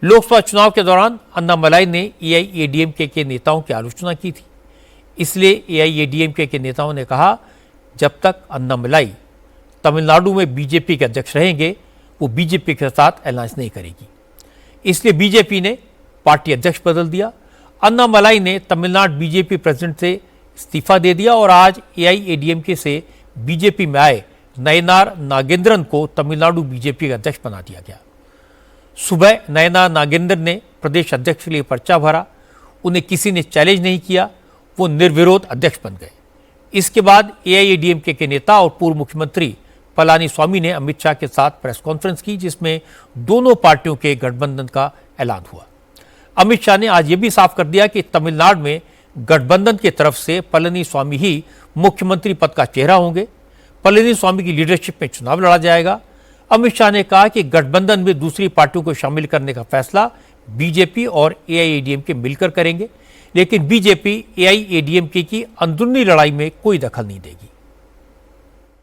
लोकसभा चुनाव के दौरान अन्नामलाई ने एआईएडीएमके के नेताओं की आलोचना की थी। इसलिए एआईएडीएमके के नेताओं ने कहा जब तक अन्नामलाई तमिलनाडु में बीजेपी के अध्यक्ष रहेंगे वो बीजेपी के साथ अलायंस नहीं करेगी। इसलिए बीजेपी ने पार्टी अध्यक्ष बदल दिया। अन्नामलाई ने तमिलनाडु बीजेपी प्रेसिडेंट से इस्तीफा दे दिया और आज एआईएडीएमके से बीजेपी में आए नयनार नागेंद्रन को तमिलनाडु बीजेपी का अध्यक्ष बना दिया गया। सुबह नयनार नागेंद्रन ने प्रदेश अध्यक्ष के लिए पर्चा भरा, उन्हें किसी ने चैलेंज नहीं किया, वो निर्विरोध अध्यक्ष बन गए। इसके बाद एआईएडीएमके के नेता और पूर्व मुख्यमंत्री पलानीस्वामी ने अमित शाह के साथ प्रेस कॉन्फ्रेंस की जिसमें दोनों पार्टियों के गठबंधन का ऐलान हुआ। अमित शाह ने आज ये भी साफ कर दिया कि तमिलनाडु में गठबंधन की तरफ से पलानीस्वामी ही मुख्यमंत्री पद का चेहरा होंगे। पलानीस्वामी की लीडरशिप में चुनाव लड़ा जाएगा। अमित शाह ने कहा कि गठबंधन में दूसरी पार्टियों को शामिल करने का फैसला बीजेपी और एआईएडीएमके मिलकर करेंगे, लेकिन बीजेपी एआईएडीएमके की अंदरूनी लड़ाई में कोई दखल नहीं देगी।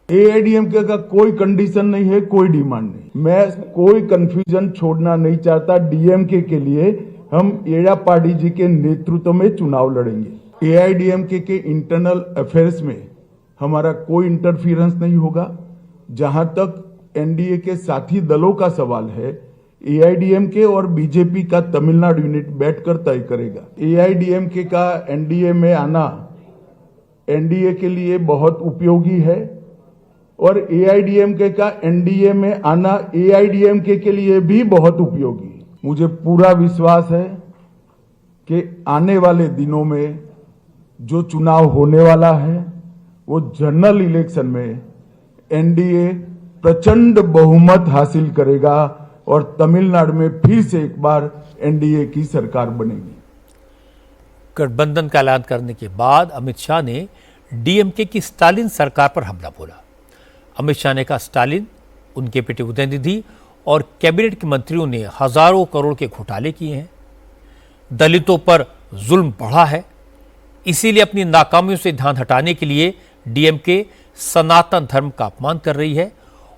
एआईएडीएमके का कोई कंडीशन नहीं है, कोई डिमांड नहीं। मैं कोई कंफ्यूजन छोड़ना नहीं चाहता। डीएमके के लिए हम एड़ापाडी जी के नेतृत्व में चुनाव लड़ेंगे। एआईएडीएमके के इंटरनल अफेयर्स में हमारा कोई इंटरफियरेंस नहीं होगा। जहां तक एनडीए के साथी दलों का सवाल है, एआईएडीएमके और बीजेपी का तमिलनाडु यूनिट बैठकर तय करेगा। एआईएडीएमके का एनडीए में आना एनडीए के लिए बहुत उपयोगी है और एआईएडीएमके का एनडीए में आना एआईएडीएमके के लिए भी बहुत उपयोगी है। मुझे पूरा विश्वास है कि आने वाले दिनों में जो चुनाव होने वाला है वो जनरल इलेक्शन में एनडीए प्रचंड बहुमत हासिल करेगा और तमिलनाडु में फिर से एक बार एनडीए की सरकार बनेगी। गठबंधन का ऐलान करने के बाद अमित शाह ने डीएमके की स्टालिन सरकार पर हमला बोला। अमित शाह ने कहा स्टालिन, उनके बेटे उदयनिधि और कैबिनेट के मंत्रियों ने हजारों करोड़ के घोटाले किए हैं। दलितों पर जुल्म बढ़ा है, इसीलिए अपनी नाकामियों से ध्यान हटाने के लिए डीएमके सनातन धर्म का अपमान कर रही है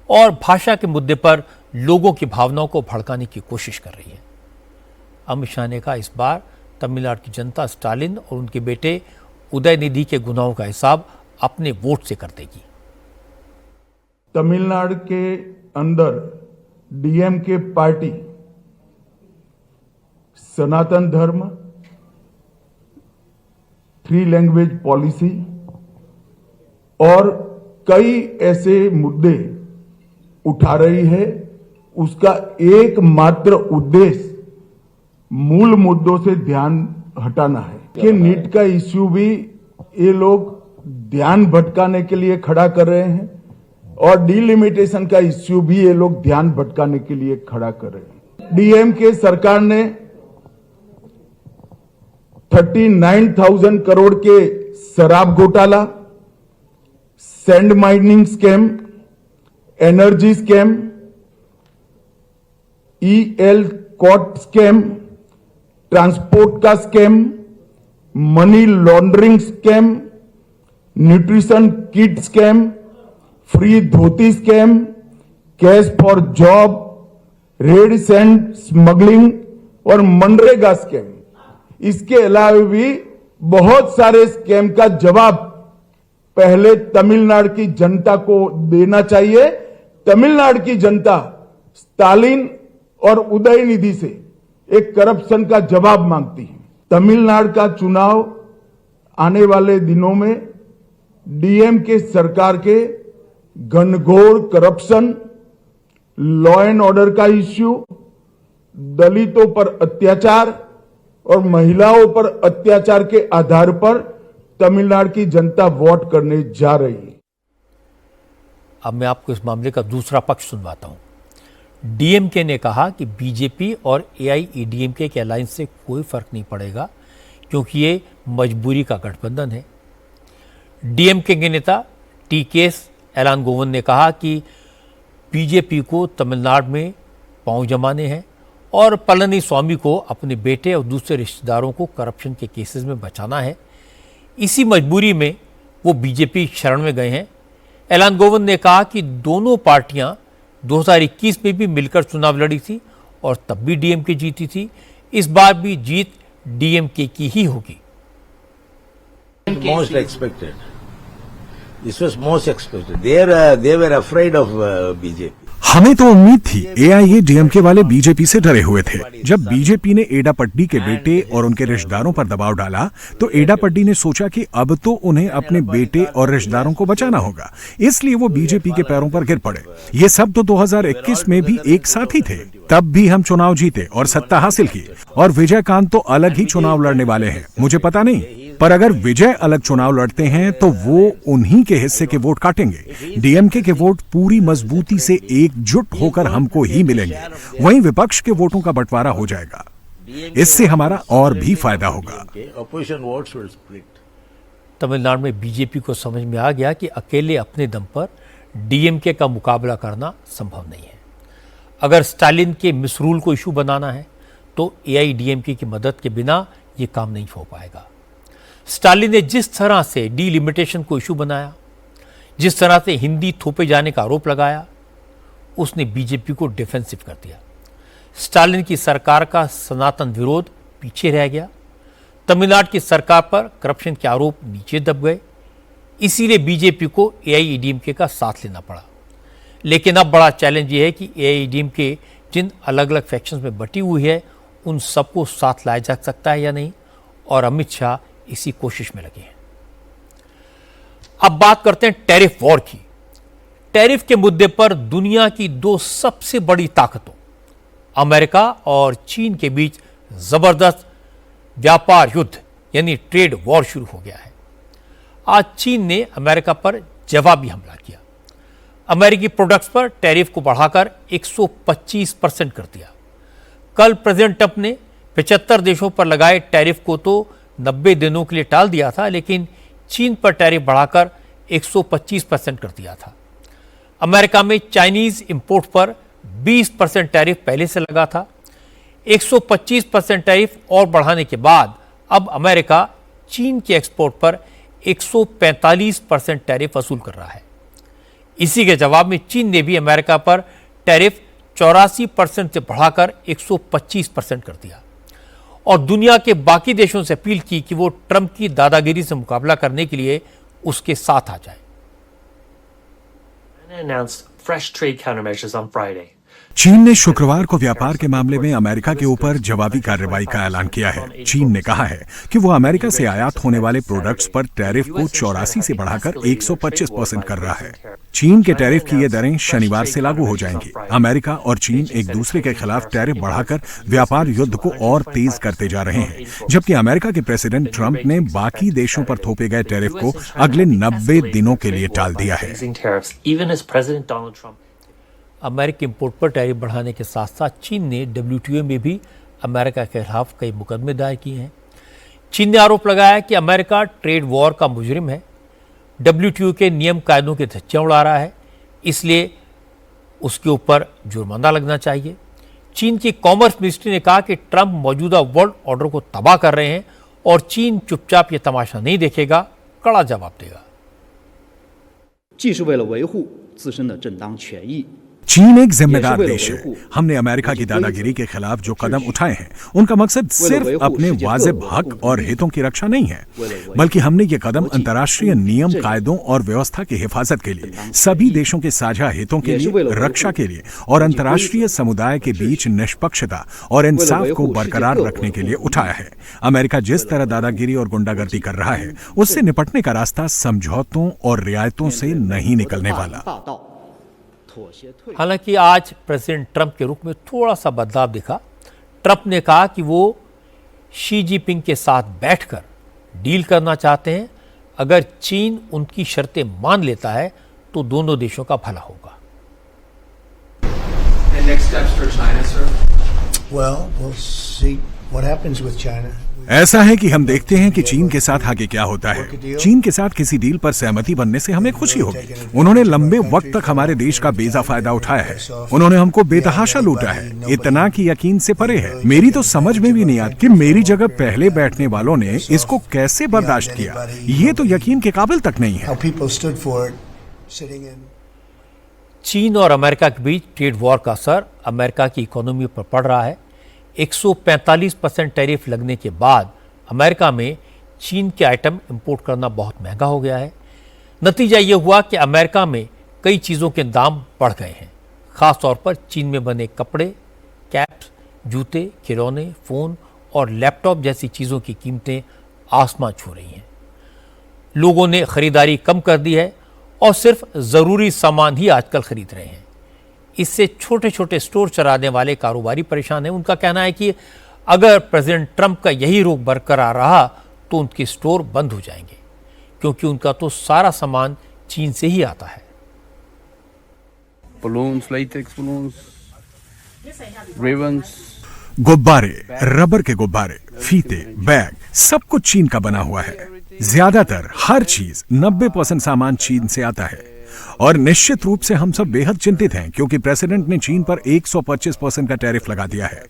और भाषा के मुद्दे पर लोगों की भावनाओं को भड़काने की कोशिश कर रही है। अमित शाह ने कहा इस बार तमिलनाडु की जनता स्टालिन और उनके बेटे उदयनिधि के गुनाहों का हिसाब अपने वोट से कर देगी। तमिलनाडु के अंदर डीएमके पार्टी सनातन धर्म, 3 लैंग्वेज पॉलिसी और कई ऐसे मुद्दे उठा रही है। उसका एकमात्र उद्देश्य मूल मुद्दों से ध्यान हटाना है कि नीट का इश्यू भी ये लोग ध्यान भटकाने के लिए खड़ा कर रहे हैं और डिलिमिटेशन का इश्यू भी ये लोग ध्यान भटकाने के लिए खड़ा कर रहे हैं। डीएमके सरकार ने 39,000 करोड़ के शराब घोटाला, sand mining scam, energy scam, EL cot scam, transport का scam, money laundering scam, nutrition kit scam, free dhoti scam, cash for job, red sand smuggling और मनरेगा स्कैम। इसके अलावा भी बहुत सारे स्कैम का जवाब पहले तमिलनाडु की जनता को देना चाहिए। तमिलनाडु की जनता स्टालिन और उदयनिधि से एक करप्शन का जवाब मांगती है। तमिलनाडु का चुनाव आने वाले दिनों में डीएमके सरकार के घनघोर करप्शन, लॉ एंड ऑर्डर का इश्यू, दलितों पर अत्याचार और महिलाओं पर अत्याचार के आधार पर तमिलनाडु की जनता वोट करने जा रही है। अब मैं आपको इस मामले का दूसरा पक्ष सुनवाता हूं। डीएमके ने कहा कि बीजेपी और एआईएडीएमके के अलायंस से कोई फर्क नहीं पड़ेगा क्योंकि ये मजबूरी का गठबंधन है। डीएमके के नेता टीकेएस एलानगोवन ने कहा कि बीजेपी को तमिलनाडु में पांव जमाने हैं और पलनीस्वामी को अपने बेटे और दूसरे रिश्तेदारों को करप्शन के केसेस में बचाना है। इसी मजबूरी में वो बीजेपी शरण में गए हैं। एलानगोवन ने कहा कि दोनों पार्टियां 2021 में भी मिलकर चुनाव लड़ी थी और तब भी डीएमके जीती थी। इस बार भी जीत डीएमके की ही होगी। Most expected. This was most expected. They were afraid of BJP. हमें तो उम्मीद थी। एआईएडीएमके वाले बीजेपी से डरे हुए थे। जब बीजेपी ने एडापड्डी के बेटे और उनके रिश्तेदारों पर दबाव डाला तो एडापड्डी ने सोचा कि अब तो उन्हें अपने बेटे और रिश्तेदारों को बचाना होगा, इसलिए वो बीजेपी के पैरों पर गिर पड़े। ये सब तो 2021 में भी एक साथ ही थे। तब भी हम चुनाव जीते और सत्ता हासिल की और विजयकांत तो अलग ही चुनाव लड़ने वाले हैं। मुझे पता नहीं, पर अगर विजय अलग चुनाव लड़ते हैं तो वो उन्हीं के हिस्से के वोट काटेंगे। डीएमके के वोट पूरी मजबूती से एकजुट होकर हमको ही मिलेंगे, वहीं विपक्ष के वोटों का बंटवारा हो जाएगा। इससे हमारा और भी फायदा होगा। तमिलनाडु में बीजेपी को समझ में आ गया कि अकेले अपने दम पर डीएमके का मुकाबला करना संभव नहीं है। अगर स्टालिन के मिसरूल को इशू बनाना है तो एआईडीएमके की मदद के बिना ये काम नहीं हो पाएगा। स्टालिन ने जिस तरह से डीलिमिटेशन को इशू बनाया, जिस तरह से हिंदी थोपे जाने का आरोप लगाया, उसने बीजेपी को डिफेंसिव कर दिया। स्टालिन की सरकार का सनातन विरोध पीछे रह गया। तमिलनाडु की सरकार पर करप्शन के आरोप नीचे दब गए। इसीलिए बीजेपी को एआईएडीएमके का साथ लेना पड़ा। लेकिन अब बड़ा चैलेंज ये है कि एआईएडीएमके जिन अलग अलग फैक्शंस में बटी हुई है उन सबको साथ लाया जा सकता है या नहीं, और अमित शाह इसी कोशिश में लगे हैं। अब बात करते हैं टैरिफ वॉर की। टैरिफ के मुद्दे पर दुनिया की दो सबसे बड़ी ताकतों अमेरिका और चीन के बीच जबरदस्त व्यापार युद्ध यानी ट्रेड वॉर शुरू हो गया है। आज चीन ने अमेरिका पर जवाबी हमला किया। अमेरिकी प्रोडक्ट्स पर टैरिफ को बढ़ाकर 125% कर दिया। कल प्रेसिडेंट ट्रंप ने 75 देशों पर लगाए टैरिफ को तो 90 दिनों के लिए टाल दिया था, लेकिन चीन पर टैरिफ बढ़ाकर 125% कर दिया था। अमेरिका में चाइनीज इंपोर्ट पर 20% टैरिफ पहले से लगा था। 125% टैरिफ और बढ़ाने के बाद अब अमेरिका चीन के एक्सपोर्ट पर 145% टैरिफ वसूल कर रहा है। इसी के जवाब में चीन ने भी अमेरिका पर टैरिफ 84% से बढ़ाकर 125% कर दिया और दुनिया के बाकी देशों से अपील की कि वो ट्रंप की दादागिरी से मुकाबला करने के लिए उसके साथ आ जाए। China announced fresh trade countermeasures on Friday. चीन ने शुक्रवार को व्यापार के मामले में अमेरिका के ऊपर जवाबी कार्रवाई का ऐलान किया है। चीन ने कहा है कि वो अमेरिका से आयात होने वाले प्रोडक्ट्स पर टैरिफ को 84 से बढ़ाकर 125% कर रहा है। चीन के टैरिफ की ये दरें शनिवार से लागू हो जाएंगी। अमेरिका और चीन एक दूसरे के खिलाफ टैरिफ बढ़ाकर व्यापार युद्ध को और तेज करते जा रहे हैं, जबकि अमेरिका के प्रेसिडेंट ट्रंप ने बाकी देशों पर थोपे गए टैरिफ को अगले 90 दिनों के लिए टाल दिया है। अमेरिकी इंपोर्ट पर टैरिफ बढ़ाने के साथ साथ चीन ने WTO में भी अमेरिका के खिलाफ कई मुकदमे दायर किए हैं। चीन ने आरोप लगाया कि अमेरिका ट्रेड वॉर का मुजरिम है, WTO के नियम कायदों के धज्जियां उड़ा रहा है, इसलिए उसके ऊपर जुर्माना लगना चाहिए। चीन की कॉमर्स मिनिस्ट्री ने कहा कि ट्रंप मौजूदा वर्ल्ड ऑर्डर को तबाह कर रहे हैं और चीन चुपचाप ये तमाशा नहीं देखेगा, कड़ा जवाब देगा। चीन एक जिम्मेदार देश है। हमने अमेरिका की दादागिरी के खिलाफ जो कदम उठाए हैं, उनका मकसद सिर्फ अपने वाजिब हक और हितों की रक्षा नहीं है, बल्कि हमने ये कदम अंतर्राष्ट्रीय नियम कायदों और व्यवस्था की हिफाजत के लिए, सभी देशों के साझा हितों के लिए, रक्षा के लिए और अंतर्राष्ट्रीय समुदाय के बीच निष्पक्षता और इंसाफ को बरकरार रखने के लिए उठाया है। अमेरिका जिस तरह दादागिरी और गुंडागर्दी कर रहा है, उससे निपटने का रास्ता समझौतों और रियायतों से नहीं निकलने वाला। हालांकि आज प्रेसिडेंट ट्रंप के रुख में थोड़ा सा बदलाव दिखा। ट्रंप ने कहा कि वो शी जिनपिंग के साथ बैठकर डील करना चाहते हैं। अगर चीन उनकी शर्तें मान लेता है तो दोनों देशों का भला होगा। ऐसा है कि हम देखते हैं कि चीन के साथ आगे क्या होता है। चीन के साथ किसी डील पर सहमति बनने से हमें खुशी होगी। उन्होंने लंबे वक्त तक हमारे देश का बेजा फायदा उठाया है। उन्होंने हमको बेतहाशा लूटा है, इतना कि यकीन से परे है। मेरी तो समझ में भी नहीं आती कि मेरी जगह पहले बैठने वालों ने इसको कैसे बर्दाश्त किया। ये तो यकीन के काबिल तक नहीं है। चीन और अमेरिका के बीच ट्रेड वॉर का असर अमेरिका की इकोनॉमी पर पड़ रहा है। 145% टैरिफ लगने के बाद अमेरिका में चीन के आइटम इंपोर्ट करना बहुत महंगा हो गया है। नतीजा ये हुआ कि अमेरिका में कई चीज़ों के दाम बढ़ गए हैं। ख़ास तौर पर चीन में बने कपड़े, कैप्स, जूते, खिलौने, फ़ोन और लैपटॉप जैसी चीज़ों की कीमतें आसमान छू रही हैं। लोगों ने ख़रीदारी कम कर दी है और सिर्फ ज़रूरी सामान ही आजकल खरीद रहे हैं। इससे छोटे छोटे स्टोर चलाने वाले कारोबारी परेशान हैं। उनका कहना है कि अगर प्रेसिडेंट ट्रंप का यही रुख बरकरार रहा तो उनके स्टोर बंद हो जाएंगे, क्योंकि उनका तो सारा सामान चीन से ही आता है। गुब्बारे, रबर के गुब्बारे, फीते, बैग, सब कुछ चीन का बना हुआ है। ज्यादातर हर चीज 90% सामान चीन से आता है और निश्चित रूप से हम सब बेहद चिंतित हैं, क्योंकि प्रेसिडेंट ने चीन पर 125% का टैरिफ लगा दिया है।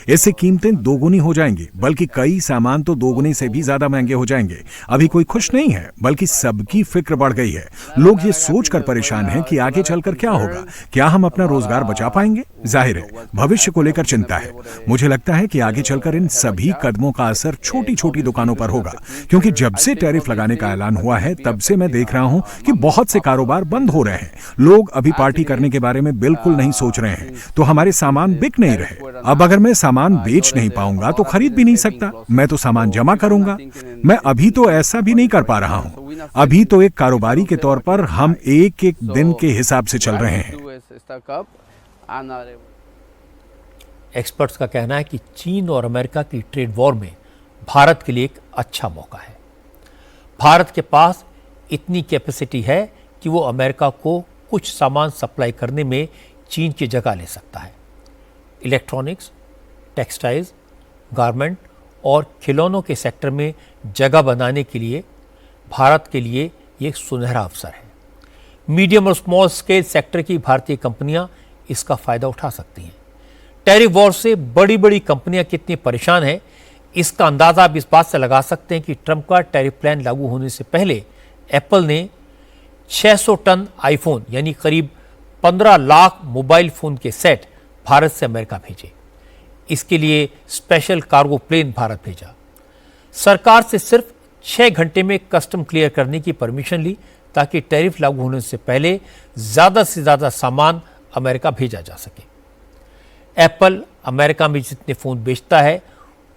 इससे कीमतें दोगुनी हो जाएंगी, बल्कि कई सामान तो दोगुनी से भी ज्यादा महंगे हो जाएंगे। अभी कोई खुश नहीं है, बल्कि सबकी फिक्र बढ़ गई है। लोग ये सोचकर परेशान हैं कि आगे चलकर क्या होगा, क्या हम अपना रोजगार बचा पाएंगे। जाहिर है भविष्य को लेकर चिंता है। मुझे लगता है कि आगे चलकर इन सभी कदमों का असर छोटी छोटी दुकानों पर होगा, क्योंकि जब से टैरिफ लगाने का ऐलान हुआ है तब से मैं देख रहा हूं कि बहुत से कारोबार बंद हो रहे हैं। लोग अभी पार्टी करने के बारे में बिल्कुल नहीं सोच रहे हैं, तो हमारे सामान बिक नहीं रहे। अब अगर मैं सामान बेच नहीं पाऊंगा तो खरीद भी नहीं सकता। मैं तो सामान जमा करूंगा। मैं अभी तो ऐसा भी नहीं कर पा रहा हूं। अभी तो एक कारोबारी के तौर पर हम एक एक दिन के हिसाब से चल रहे हैं। एक्सपर्ट्स का कहना है कि चीन और अमेरिका की ट्रेड वॉर में भारत के लिए एक अच्छा मौका है। भारत के पास इतनी कैपेसिटी है कि वो अमेरिका को कुछ सामान सप्लाई करने में चीन की जगह ले सकता है। इलेक्ट्रॉनिक्स, टेक्सटाइल्स, गारमेंट और खिलौनों के सेक्टर में जगह बनाने के लिए भारत के लिए ये एक सुनहरा अवसर है। मीडियम और स्मॉल स्केल सेक्टर की भारतीय कंपनियां इसका फ़ायदा उठा सकती हैं। टैरिफ वॉर से बड़ी बड़ी कंपनियां कितनी परेशान हैं, इसका अंदाज़ा आप इस बात से लगा सकते हैं कि ट्रंप का टैरिफ प्लान लागू होने से पहले एप्पल ने 600 टन आईफोन यानी करीब 15 लाख मोबाइल फ़ोन के सेट भारत से अमेरिका भेजे। इसके लिए स्पेशल कार्गो प्लेन भारत भेजा। सरकार से सिर्फ 6 घंटे में कस्टम क्लियर करने की परमिशन ली, ताकि टैरिफ लागू होने से पहले ज़्यादा से ज़्यादा सामान अमेरिका भेजा जा सके। एप्पल अमेरिका में जितने फ़ोन बेचता है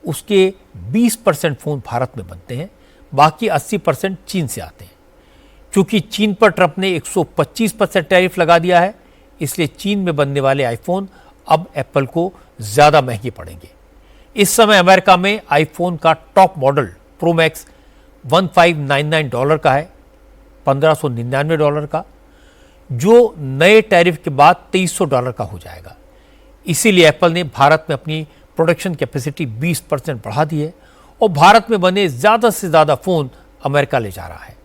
उसके 20% फ़ोन भारत में बनते हैं, बाकी 80% चीन से आते हैं। क्योंकि चीन पर ट्रंप ने 125% टैरिफ लगा दिया है, इसलिए चीन में बनने वाले आईफोन अब एप्पल को ज़्यादा महंगे पड़ेंगे। इस समय अमेरिका में आईफोन का टॉप मॉडल प्रो मैक्स $1599 का है, $1599 का, जो नए टैरिफ के बाद $2300 का हो जाएगा। इसीलिए एप्पल ने भारत में अपनी प्रोडक्शन कैपेसिटी 20% बढ़ा दी है और भारत में बने ज़्यादा से ज़्यादा फ़ोन अमेरिका ले जा रहा है।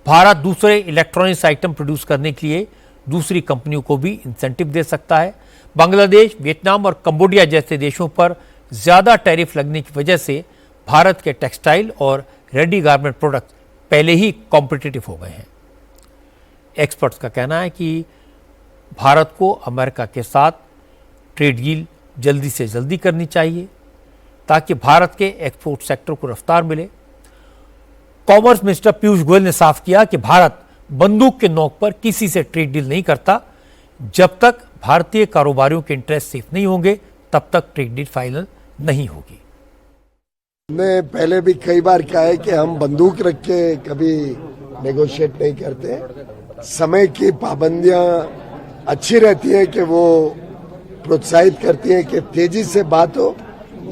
भारत दूसरे इलेक्ट्रॉनिक्स आइटम प्रोड्यूस करने के लिए दूसरी कंपनियों को भी इंसेंटिव दे सकता है। बांग्लादेश, वियतनाम और कंबोडिया जैसे देशों पर ज़्यादा टैरिफ लगने की वजह से भारत के टेक्सटाइल और रेडी गारमेंट प्रोडक्ट पहले ही कॉम्पिटिटिव हो गए हैं। एक्सपर्ट्स का कहना है कि भारत को अमेरिका के साथ ट्रेड डील जल्दी से जल्दी करनी चाहिए ताकि भारत के एक्सपोर्ट सेक्टर को रफ्तार मिले। कॉमर्स मिनिस्टर पीयूष गोयल ने साफ किया कि भारत बंदूक के नोक पर किसी से ट्रेड डील नहीं करता। जब तक भारतीय कारोबारियों के इंटरेस्ट सेफ नहीं होंगे तब तक ट्रेड डील फाइनल नहीं होगी। हमने पहले भी कई बार कहा है कि हम बंदूक रख के कभी नेगोशिएट नहीं करते। समय की पाबंदियां अच्छी रहती है कि वो प्रोत्साहित करती है कि तेजी से बात हो,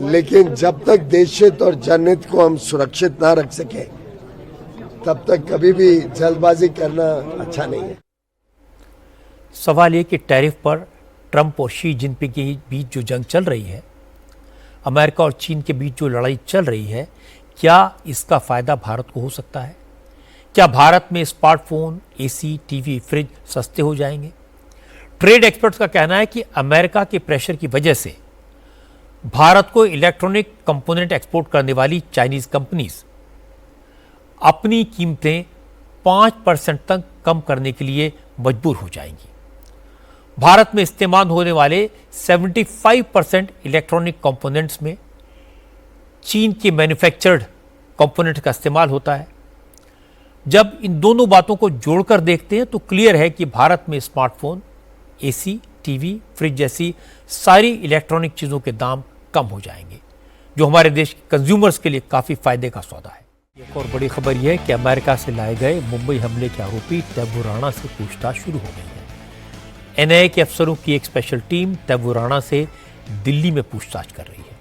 लेकिन जब तक देश हित और जनहित को हम सुरक्षित ना रख सके तब तक कभी भी जल्दबाजी करना अच्छा नहीं है। सवाल ये कि टैरिफ पर ट्रंप और शी जिनपिंग के बीच जो जंग चल रही है, अमेरिका और चीन के बीच जो लड़ाई चल रही है, क्या इसका फायदा भारत को हो सकता है? क्या भारत में स्मार्टफोन, एसी, टीवी, फ्रिज सस्ते हो जाएंगे? ट्रेड एक्सपर्ट्स का कहना है कि अमेरिका के प्रेशर की वजह से भारत को इलेक्ट्रॉनिक कंपोनेंट एक्सपोर्ट करने वाली चाइनीज कंपनीज अपनी कीमतें 5% तक कम करने के लिए मजबूर हो जाएंगी। भारत में इस्तेमाल होने वाले 75% इलेक्ट्रॉनिक कंपोनेंट्स में चीन के मैन्युफैक्चर्ड कंपोनेंट का इस्तेमाल होता है। जब इन दोनों बातों को जोड़कर देखते हैं तो क्लियर है कि भारत में स्मार्टफोन, एसी, टीवी, फ्रिज जैसी सारी इलेक्ट्रॉनिक चीज़ों के दाम कम हो जाएंगे, जो हमारे देश के कंज्यूमर्स के लिए काफ़ी फायदे का सौदा है। एक और बड़ी खबर यह है कि अमेरिका से लाए गए मुंबई हमले के आरोपी तैमूर राणा से पूछताछ शुरू हो गई है। एनआईए के अफसरों की एक स्पेशल टीम तैमूर राणा से दिल्ली में पूछताछ कर रही है।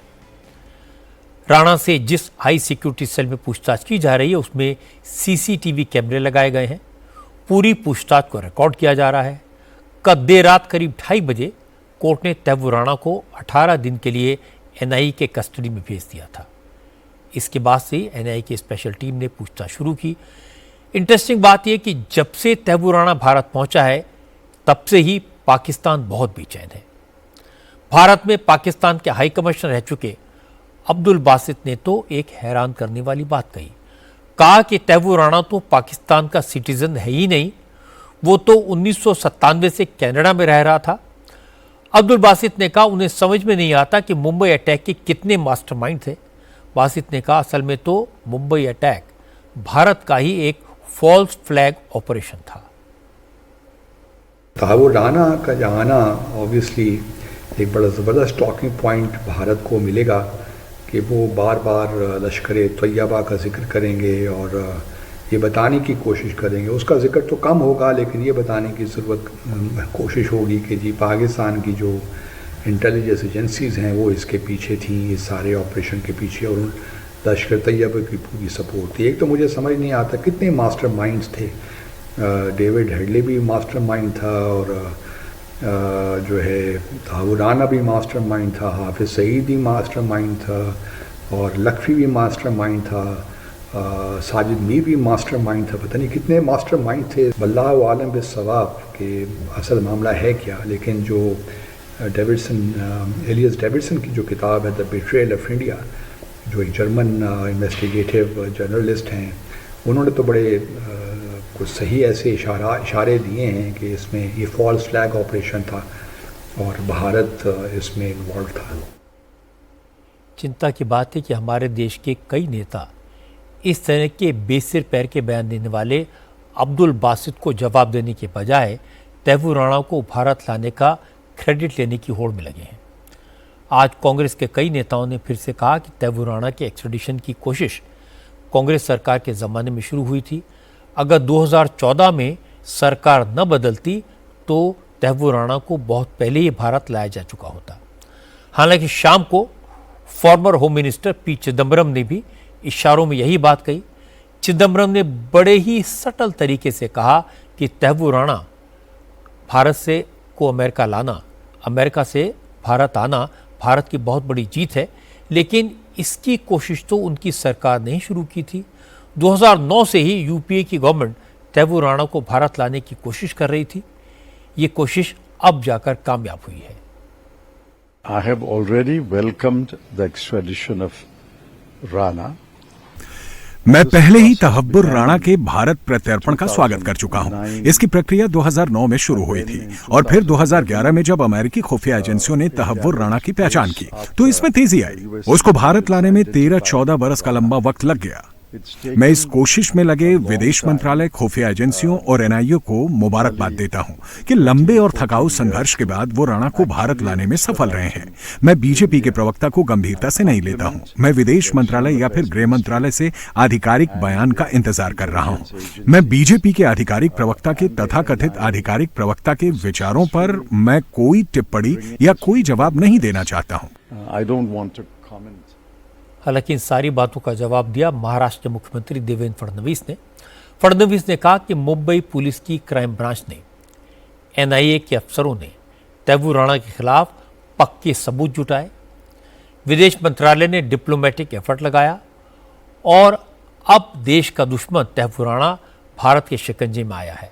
राणा से जिस हाई सिक्योरिटी सेल में पूछताछ की जा रही है उसमें सीसीटीवी कैमरे लगाए गए हैं। पूरी पूछताछ को रिकॉर्ड किया जा रहा है। कल देर रात करीब 2:30 बजे कोर्ट ने तैमूर राणा को 18 दिन के लिए एनआईए के कस्टडी में भेज दिया था। इसके बाद से एनआईए की स्पेशल टीम ने पूछताछ शुरू की। इंटरेस्टिंग बात यह कि जब से तैमूर राणा भारत पहुंचा है तब से ही पाकिस्तान बहुत बेचैन है। भारत में पाकिस्तान के हाई कमिश्नर रह चुके अब्दुल बासित ने तो एक हैरान करने वाली बात कहा कि तैमूर राणा तो पाकिस्तान का सिटीजन है ही नहीं, वो तो 1997 से कनाडा में रह रहा था। अब्दुल बासित ने कहा उन्हें समझ में नहीं आता कि मुंबई अटैक के कितने मास्टरमाइंड थे। बासित ने कहा असल में तो मुंबई अटैक भारत का ही एक फॉल्स फ्लैग ऑपरेशन था। तैमूर राणा का जाना ऑब्वियसली एक बड़ा ज़बरदस्त टॉकिंग पॉइंट भारत को मिलेगा कि वो बार बार लश्कर तैयबा का जिक्र करेंगे और ये बताने की कोशिश करेंगे। उसका जिक्र तो कम होगा लेकिन ये बताने की ज़रूरत कोशिश होगी कि जी पाकिस्तान की जो इंटेलिजेंस एजेंसीज़ हैं वो इसके पीछे थी, इस सारे ऑपरेशन के पीछे, और लश्कर तैयबा की पूरी सपोर्ट थी। एक तो मुझे समझ नहीं आता कितने मास्टरमाइंड्स थे। डेविड हेडली भी मास्टरमाइंड था और जो है तैमूर राणा भी मास्टरमाइंड था, हाफिज़ सईद भी मास्टरमाइंड था और लखवी भी मास्टरमाइंड था, साजिद मीर भी मास्टरमाइंड था। पता नहीं कितने मास्टरमाइंड थे। वल्लाहु आलम बिस्सवाब के असल मामला है क्या। लेकिन जो एलियस डेविडसन की जो किताब है द बिट्रेयल ऑफ इंडिया, जो एक जर्मन इन्वेस्टिगेटिव जर्नलिस्ट हैं, उन्होंने तो बड़े कुछ सही ऐसे इशारे दिए हैं कि इसमें ये फॉल्स फ्लैग ऑपरेशन था और भारत इसमें इन्वॉल्व था। चिंता की बात है कि हमारे देश के कई नेता इस तरह के बेसिर पैर के बयान देने वाले अब्दुल बासित को जवाब देने के बजाय तैमूर राणा को भारत लाने का क्रेडिट लेने की होड़ में लगे हैं। आज कांग्रेस के कई नेताओं ने फिर से कहा कि तैमूर राणा के एक्स्ट्रेडिशन की कोशिश कांग्रेस सरकार के ज़माने में शुरू हुई थी। अगर 2014 में सरकार न बदलती तो तैमूर राणा को बहुत पहले ही भारत लाया जा चुका होता। हालांकि शाम को farmer home minister P Chidambaram ने भी इशारों में यही बात कही। चिदम्बरम ने बड़े ही सटल तरीके से कहा कि तैमूर राणा भारत से को अमेरिका लाना, अमेरिका से भारत आना भारत की बहुत बड़ी जीत है, लेकिन इसकी कोशिश तो उनकी सरकार ने ही शुरू की थी। 2009 से ही यूपीए की गवर्नमेंट तैमूर राणा को भारत लाने की कोशिश कर रही थी। ये कोशिश अब जाकर कामयाब हुई है। I have already welcomed the extradition of Rana. मैं पहले ही तहव्वुर राणा के भारत प्रत्यर्पण का स्वागत कर चुका हूं। इसकी प्रक्रिया 2009 में शुरू हुई थी और फिर 2011 में जब अमेरिकी खुफिया एजेंसियों ने तहव्वुर राणा की पहचान की तो इसमें तेजी आई। उसको भारत लाने में 13-14 बरस का लंबा वक्त लग गया। मैं इस कोशिश में लगे विदेश मंत्रालय, खुफिया एजेंसियों और एनआईए को मुबारकबाद देता हूं कि लंबे और थकाऊ संघर्ष के बाद वो राणा को भारत लाने में सफल रहे हैं। मैं बीजेपी के प्रवक्ता को गंभीरता से नहीं लेता हूं। मैं विदेश मंत्रालय या फिर गृह मंत्रालय से आधिकारिक बयान का इंतजार कर रहा हूं। मैं बीजेपी के आधिकारिक प्रवक्ता के तथाकथित आधिकारिक प्रवक्ता के विचारों पर मैं कोई टिप्पणी या कोई जवाब नहीं देना चाहता हूं। हालांकि इन सारी बातों का जवाब दिया महाराष्ट्र के मुख्यमंत्री देवेंद्र फडणवीस ने। फडणवीस ने कहा कि मुंबई पुलिस की क्राइम ब्रांच ने, एनआईए के अफसरों ने तैमूर राणा के खिलाफ पक्के सबूत जुटाए, विदेश मंत्रालय ने डिप्लोमेटिक एफर्ट लगाया और अब देश का दुश्मन तैमूर राणा भारत के शिकंजे में आया है।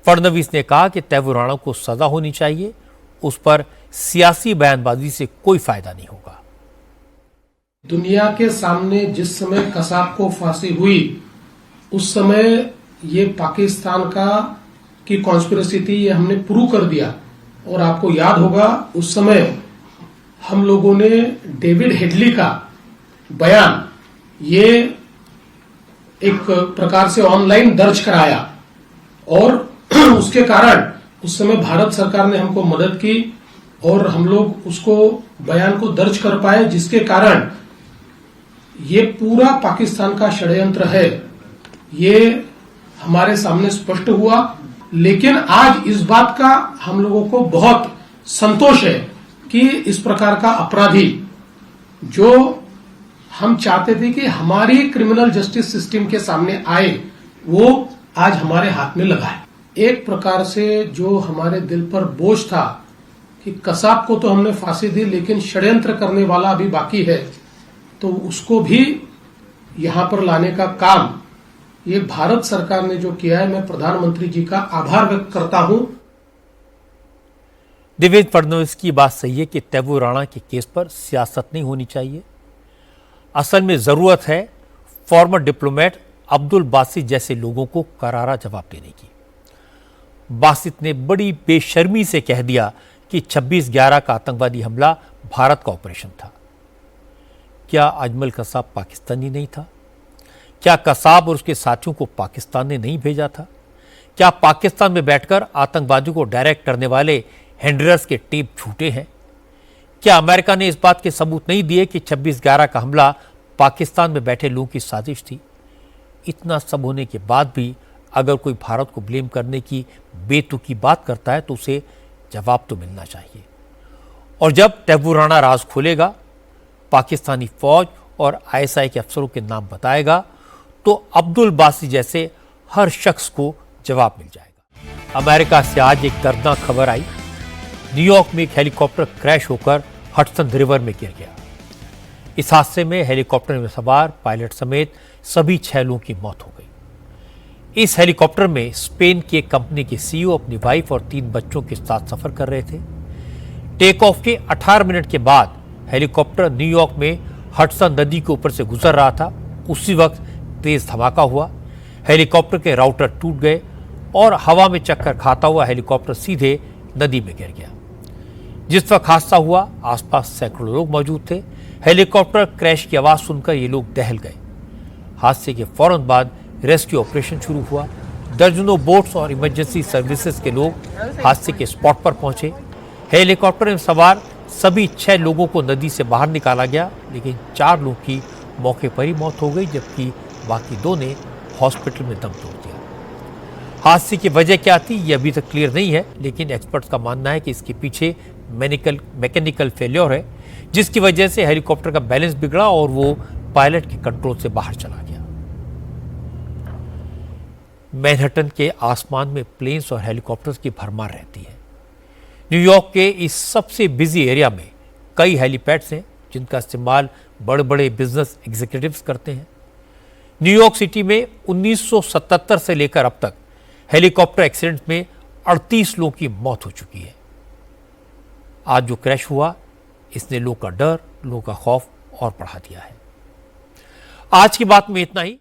फडणवीस ने कहा कि तैमूर राणा को सजा होनी चाहिए, उस पर सियासी बयानबाजी से कोई फायदा नहीं होगा। दुनिया के सामने जिस समय कसाब को फांसी हुई उस समय ये पाकिस्तान की कॉन्स्पिरेसी थी, ये हमने प्रूव कर दिया। और आपको याद होगा उस समय हम लोगों ने डेविड हेडली का बयान ये एक प्रकार से ऑनलाइन दर्ज कराया और उसके कारण उस समय भारत सरकार ने हमको मदद की और हम लोग उसको बयान को दर्ज कर पाए, जिसके कारण ये पूरा पाकिस्तान का षड्यंत्र है ये हमारे सामने स्पष्ट हुआ। लेकिन आज इस बात का हम लोगों को बहुत संतोष है कि इस प्रकार का अपराधी जो हम चाहते थे कि हमारी क्रिमिनल जस्टिस सिस्टम के सामने आए, वो आज हमारे हाथ में लगा है। एक प्रकार से जो हमारे दिल पर बोझ था कि कसाब को तो हमने फांसी दी, लेकिन षड्यंत्र करने वाला अभी बाकी है, तो उसको भी यहां पर लाने का काम ये भारत सरकार ने जो किया है, मैं प्रधानमंत्री जी का आभार व्यक्त करता हूं। देवेंद्र फडणवीस की बात सही है कि तैमूर राणा के केस पर सियासत नहीं होनी चाहिए। असल में जरूरत है फॉर्मर डिप्लोमेट अब्दुल बासित जैसे लोगों को करारा जवाब देने की। बासित ने बड़ी बेशर्मी से कह दिया कि 26/11 का आतंकवादी हमला भारत का ऑपरेशन था। क्या अजमल कसाब पाकिस्तानी नहीं था? क्या कसाब और उसके साथियों को पाकिस्तान ने नहीं भेजा था? क्या पाकिस्तान में बैठकर आतंकवादियों को डायरेक्ट करने वाले हैंडलर्स के टेप झूठे हैं? क्या अमेरिका ने इस बात के सबूत नहीं दिए कि 26/11 का हमला पाकिस्तान में बैठे लोगों की साजिश थी? इतना सब होने के बाद भी अगर कोई भारत को ब्लेम करने की बेतुकी बात करता है तो उसे जवाब तो मिलना चाहिए। और जब तैमूर राणा राज खोलेगा, पाकिस्तानी फौज और आईएसआई के अफसरों के नाम बताएगा, तो अब्दुल बासित जैसे हर शख्स को जवाब मिल जाएगा। अमेरिका से आज एक दर्दनाक खबर आई। न्यूयॉर्क में एक हेलीकॉप्टर क्रैश होकर हडसन रिवर में गिर गया। इस हादसे में हेलीकॉप्टर में सवार पायलट समेत सभी 6 लोगों की मौत हो गई। इस हेलीकॉप्टर में स्पेन की एक कंपनी के सीईओ अपनी वाइफ और 3 बच्चों के साथ सफर कर रहे थे। टेक ऑफ के 18 मिनट के बाद हेलीकॉप्टर न्यूयॉर्क में हडसन नदी के ऊपर से गुजर रहा था। उसी वक्त तेज धमाका हुआ, हेलीकॉप्टर के राउटर टूट गए और हवा में चक्कर खाता हुआ हेलीकॉप्टर सीधे नदी में गिर गया। जिस वक्त हादसा हुआ आसपास सैकड़ों लोग मौजूद थे। हेलीकॉप्टर क्रैश की आवाज सुनकर ये लोग दहल गए। हादसे के फौरन बाद रेस्क्यू ऑपरेशन शुरू हुआ। दर्जनों बोट्स और इमरजेंसी सर्विसेज के लोग हादसे के स्पॉट पर पहुंचे। हेलीकॉप्टर में सवार सभी 6 लोगों को नदी से बाहर निकाला गया, लेकिन 4 लोगों की मौके पर ही मौत हो गई, जबकि बाकी 2 ने हॉस्पिटल में दम तोड़ दिया। हादसे की वजह क्या थी ये अभी तक क्लियर नहीं है, लेकिन एक्सपर्ट्स का मानना है कि इसके पीछे मैकेनिकल फेल्योर है, जिसकी वजह से हेलीकॉप्टर का बैलेंस बिगड़ा और वो पायलट के कंट्रोल से बाहर चला गया। मैनहट्टन के आसमान में प्लेन्स और हेलीकॉप्टर्स की भरमार रहती है। न्यूयॉर्क के इस सबसे बिजी एरिया में कई हेलीपैड्स हैं जिनका इस्तेमाल बड़े बड़े बिजनेस एग्जीक्यूटिव्स करते हैं। न्यूयॉर्क सिटी में 1977 से लेकर अब तक हेलीकॉप्टर एक्सीडेंट में 38 लोगों की मौत हो चुकी है। आज जो क्रैश हुआ इसने लोगों का डर, लोगों का खौफ और बढ़ा दिया है। आज की बात में इतना ही।